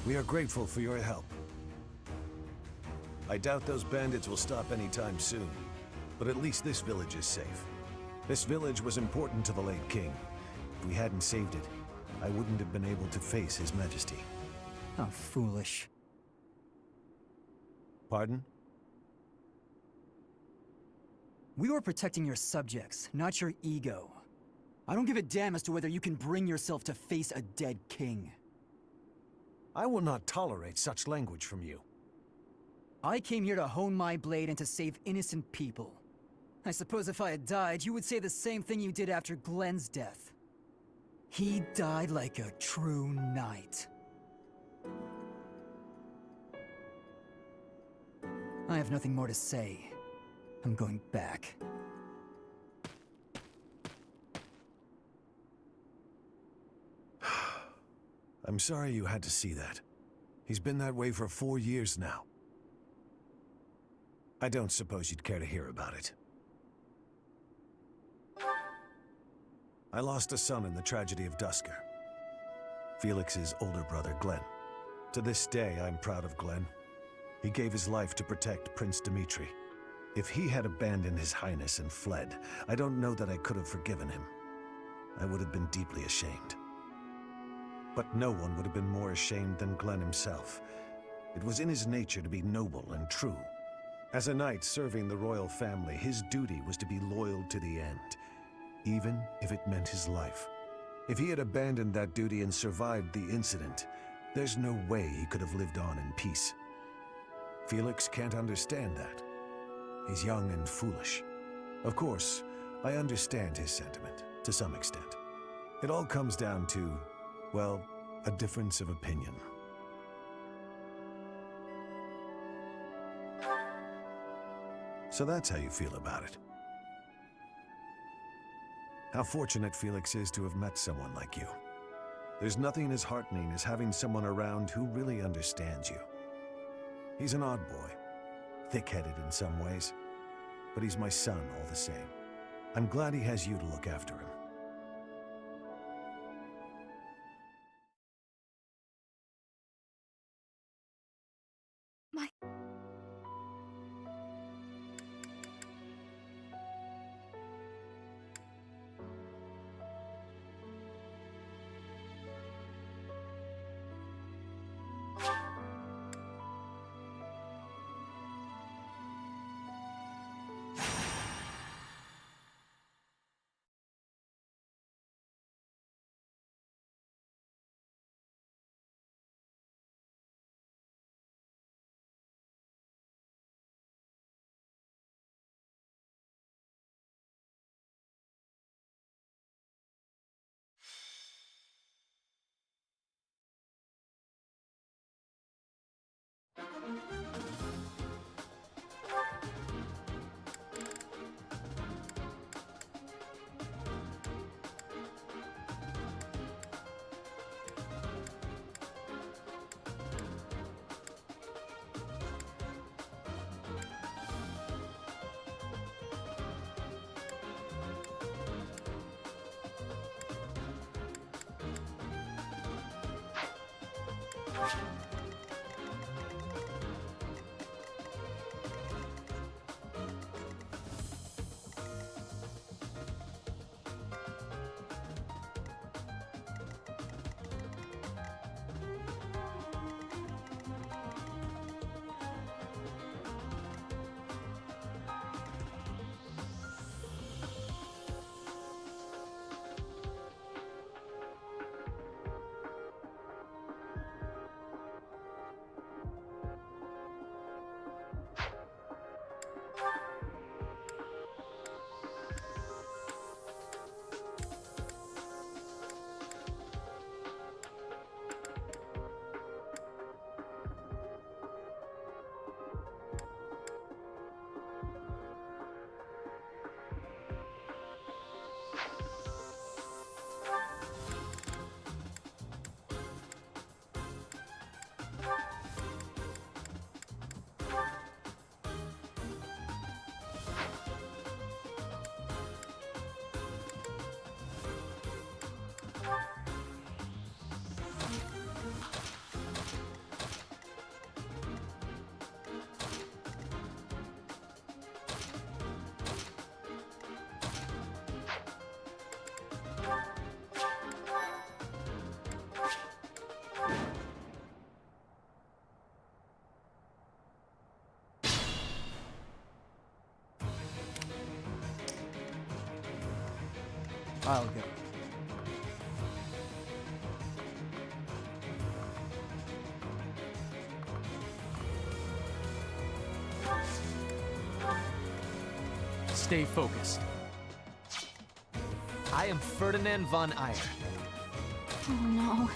We are grateful for your help. I doubt those bandits will stop anytime soon, but at least this village is safe. This village was important to the late king. If we hadn't saved it, I wouldn't have been able to face his majesty. How foolish. Pardon? We were protecting your subjects, not your ego. I don't give a damn as to whether you can bring yourself to face a dead king. I will not tolerate such language from you. I came here to hone my blade and to save innocent people. I suppose if I had died, you would say the same thing you did after Glenn's death. He died like a true knight. I have nothing more to say. I'm going back. I'm sorry you had to see that. He's been that way for 4 years now. I don't suppose you'd care to hear about it. I lost a son in the tragedy of Dusker. Felix's older brother, Glenn. To this day, I'm proud of Glenn. He gave his life to protect Prince Dimitri. If he had abandoned his highness and fled, I don't know that I could have forgiven him. I would have been deeply ashamed. But no one would have been more ashamed than Glenn himself. It was in his nature to be noble and true. As a knight serving the royal family, his duty was to be loyal to the end, even if it meant his life. If he had abandoned that duty and survived the incident, there's no way he could have lived on in peace. Felix can't understand that. He's young and foolish. Of course, I understand his sentiment, to some extent. It all comes down to, well, a difference of opinion. So that's how you feel about it. How fortunate Felix is to have met someone like you. There's nothing as heartening as having someone around who really understands you. He's an odd boy, thick-headed in some ways, but he's my son all the same. I'm glad he has you to look after him. I'll go. Stay focused. I am Ferdinand von Eyre. Oh no.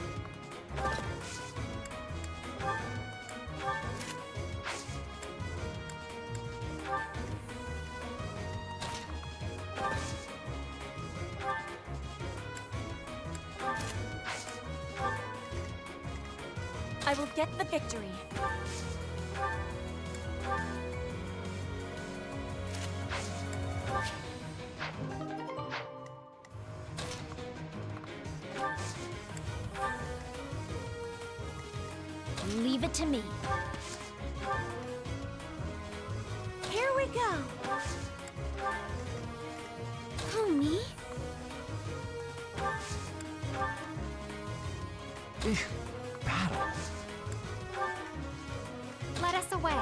I will get the victory. Leave it to me. Here we go. Who, me? Battle. Let us away.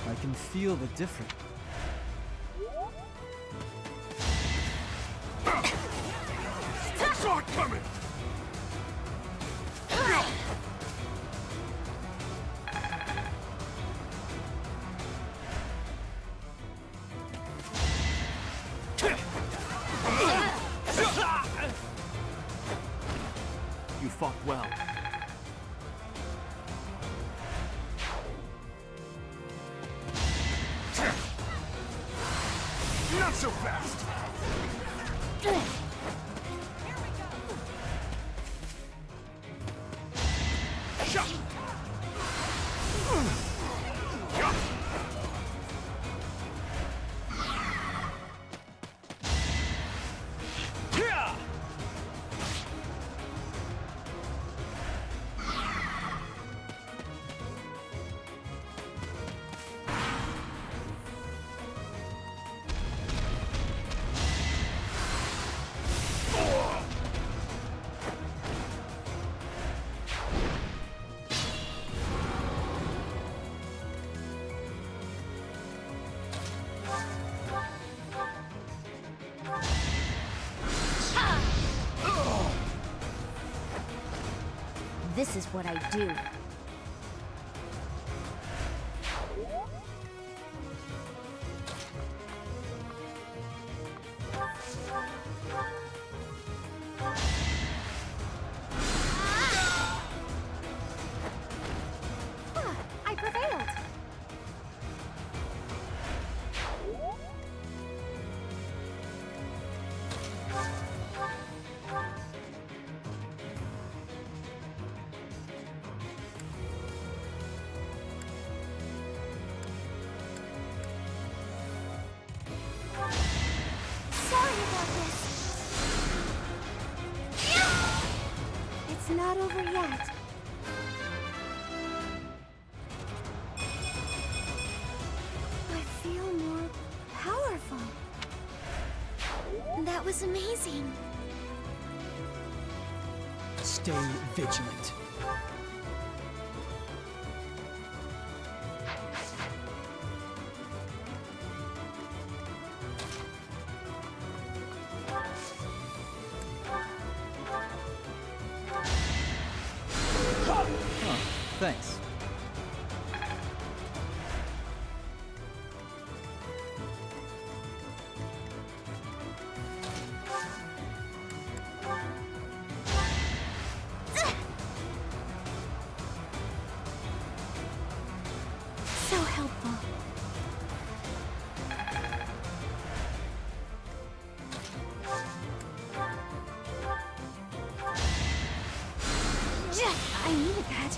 I can feel the difference. Shot coming! You fought well. Not so fast! Shot! This is what I do. I prevailed. Sorry about this. It's not over yet. I feel more powerful. That was amazing. Stay vigilant. Oh, thanks. I needed that.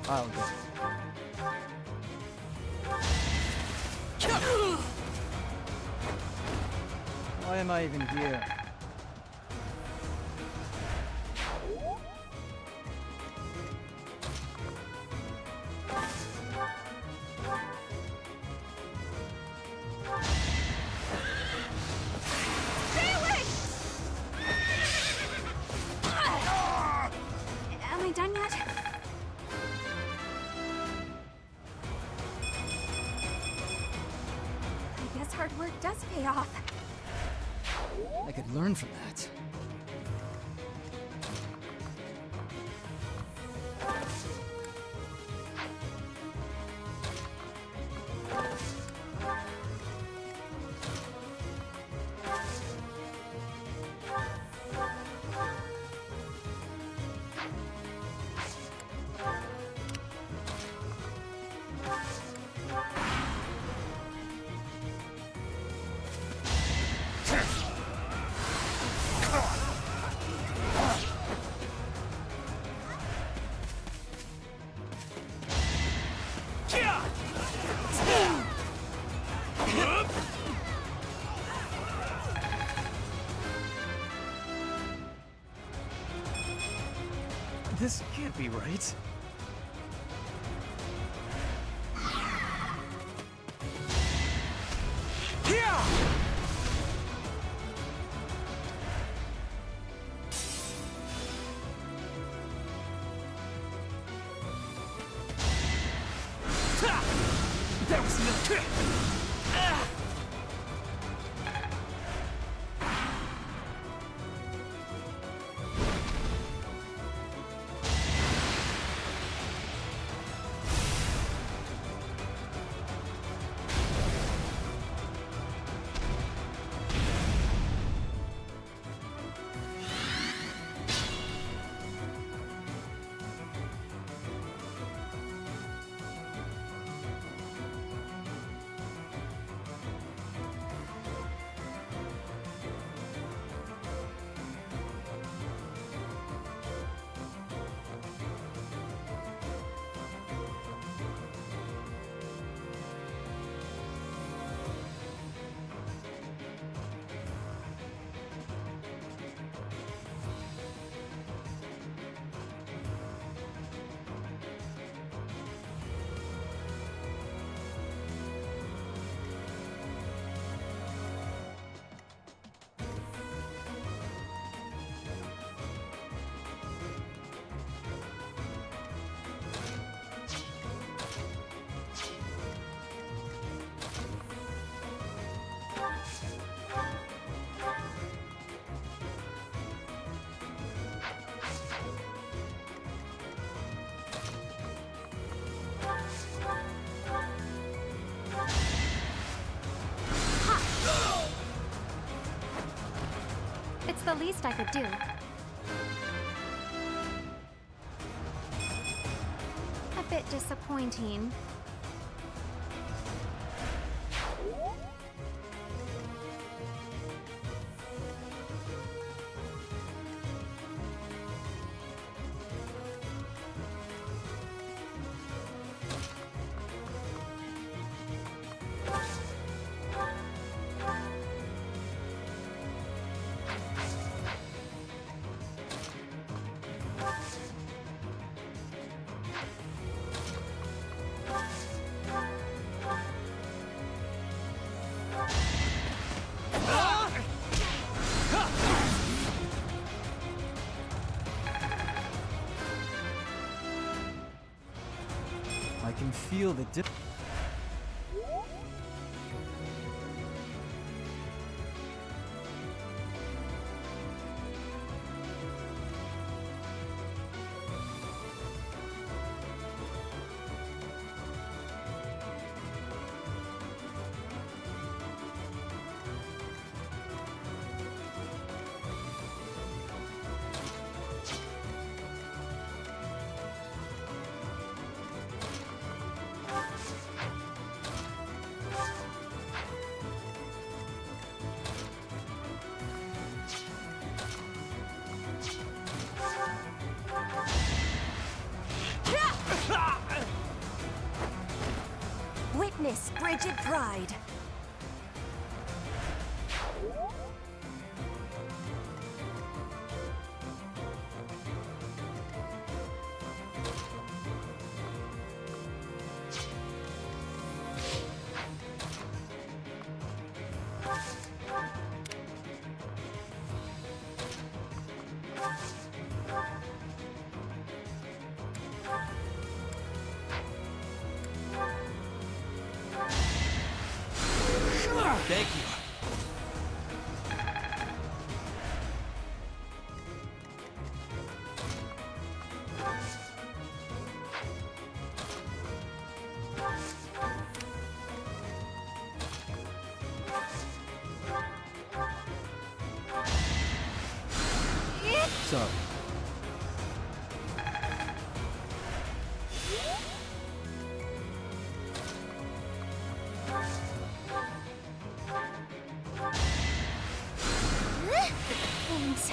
I'll go. Why am I even here? Am I done yet? I guess hard work does pay off. I could learn from that. This can't be right. That was no. It's the least I could do. A bit disappointing. I can feel the dip. frigid pride. Thank you. Sorry. Thanks.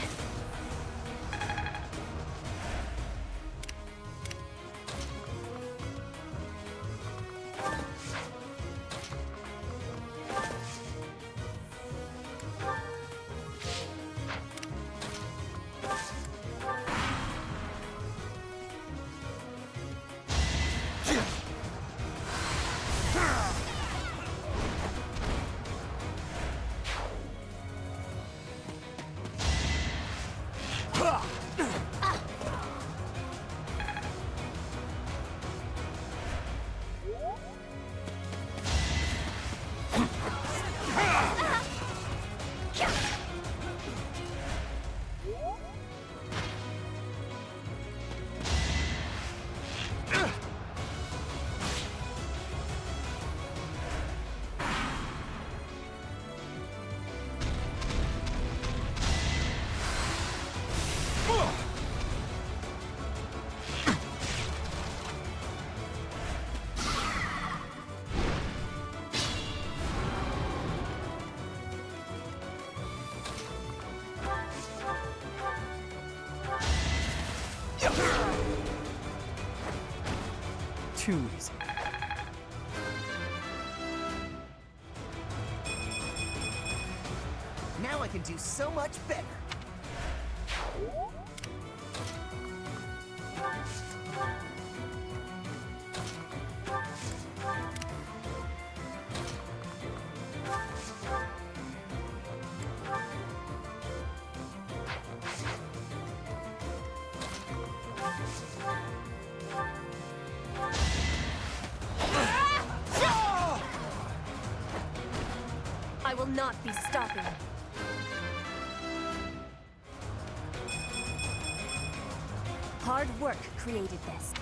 Too easy. Now I can do so much better. I will not be stopping. Hard work created this.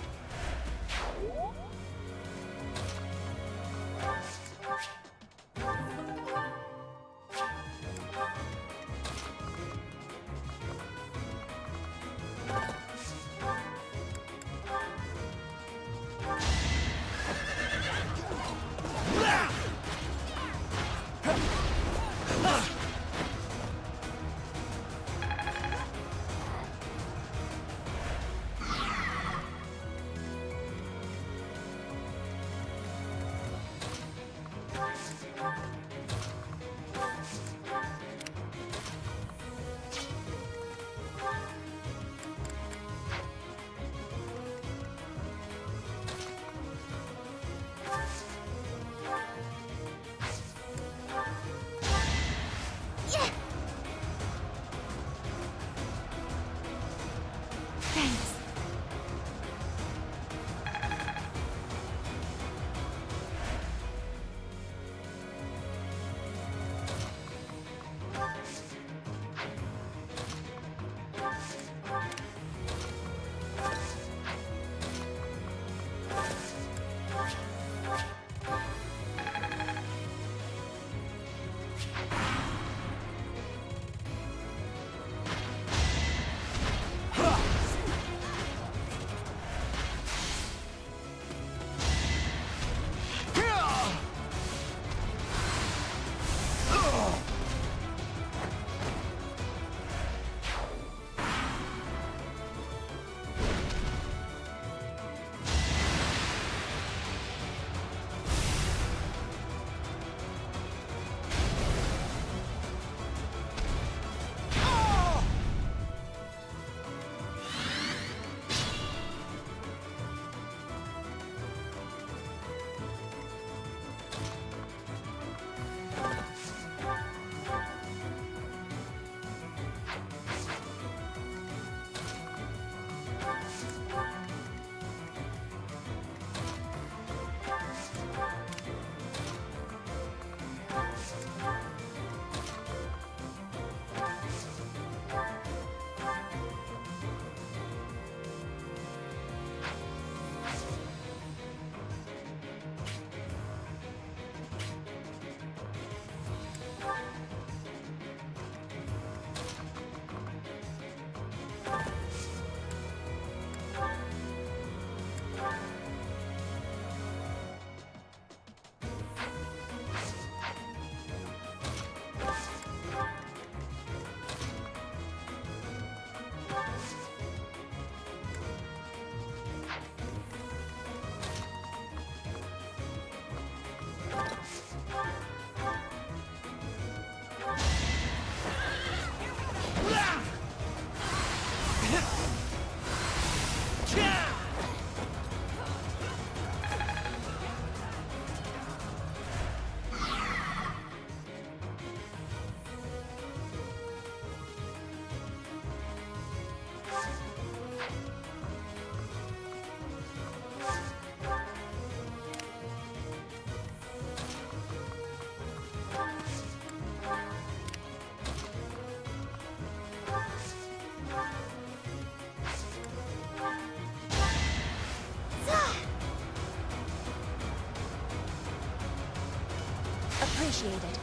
appreciated.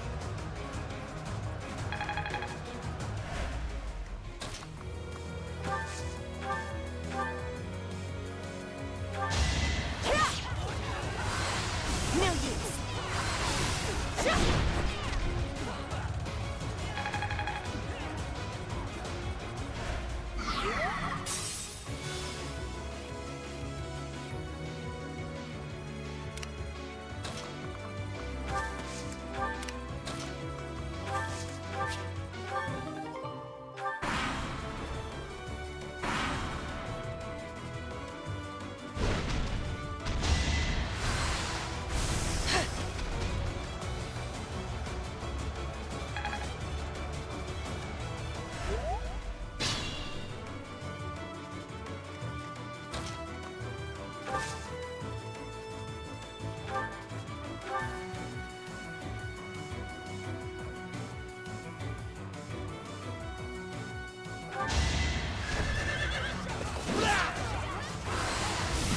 No use.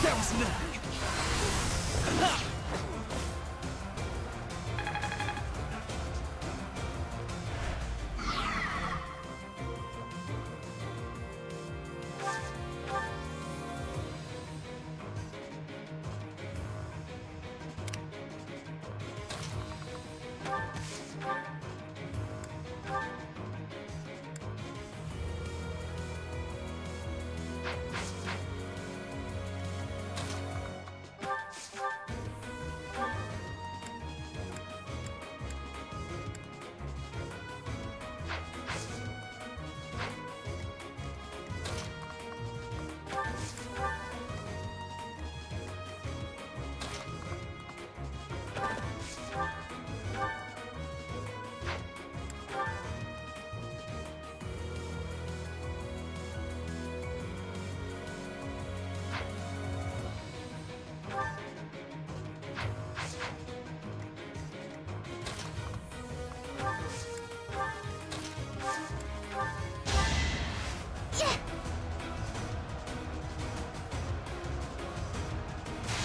That was nothing.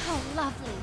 How lovely.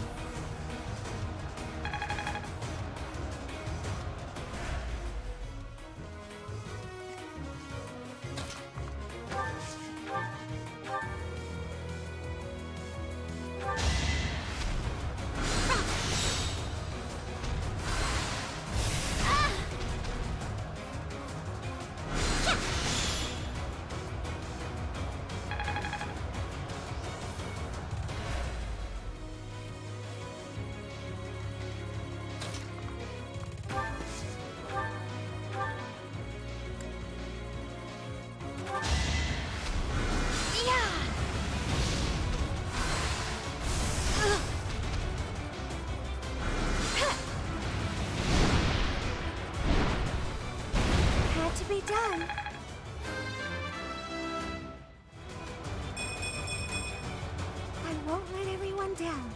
Had to be done. I won't let everyone down.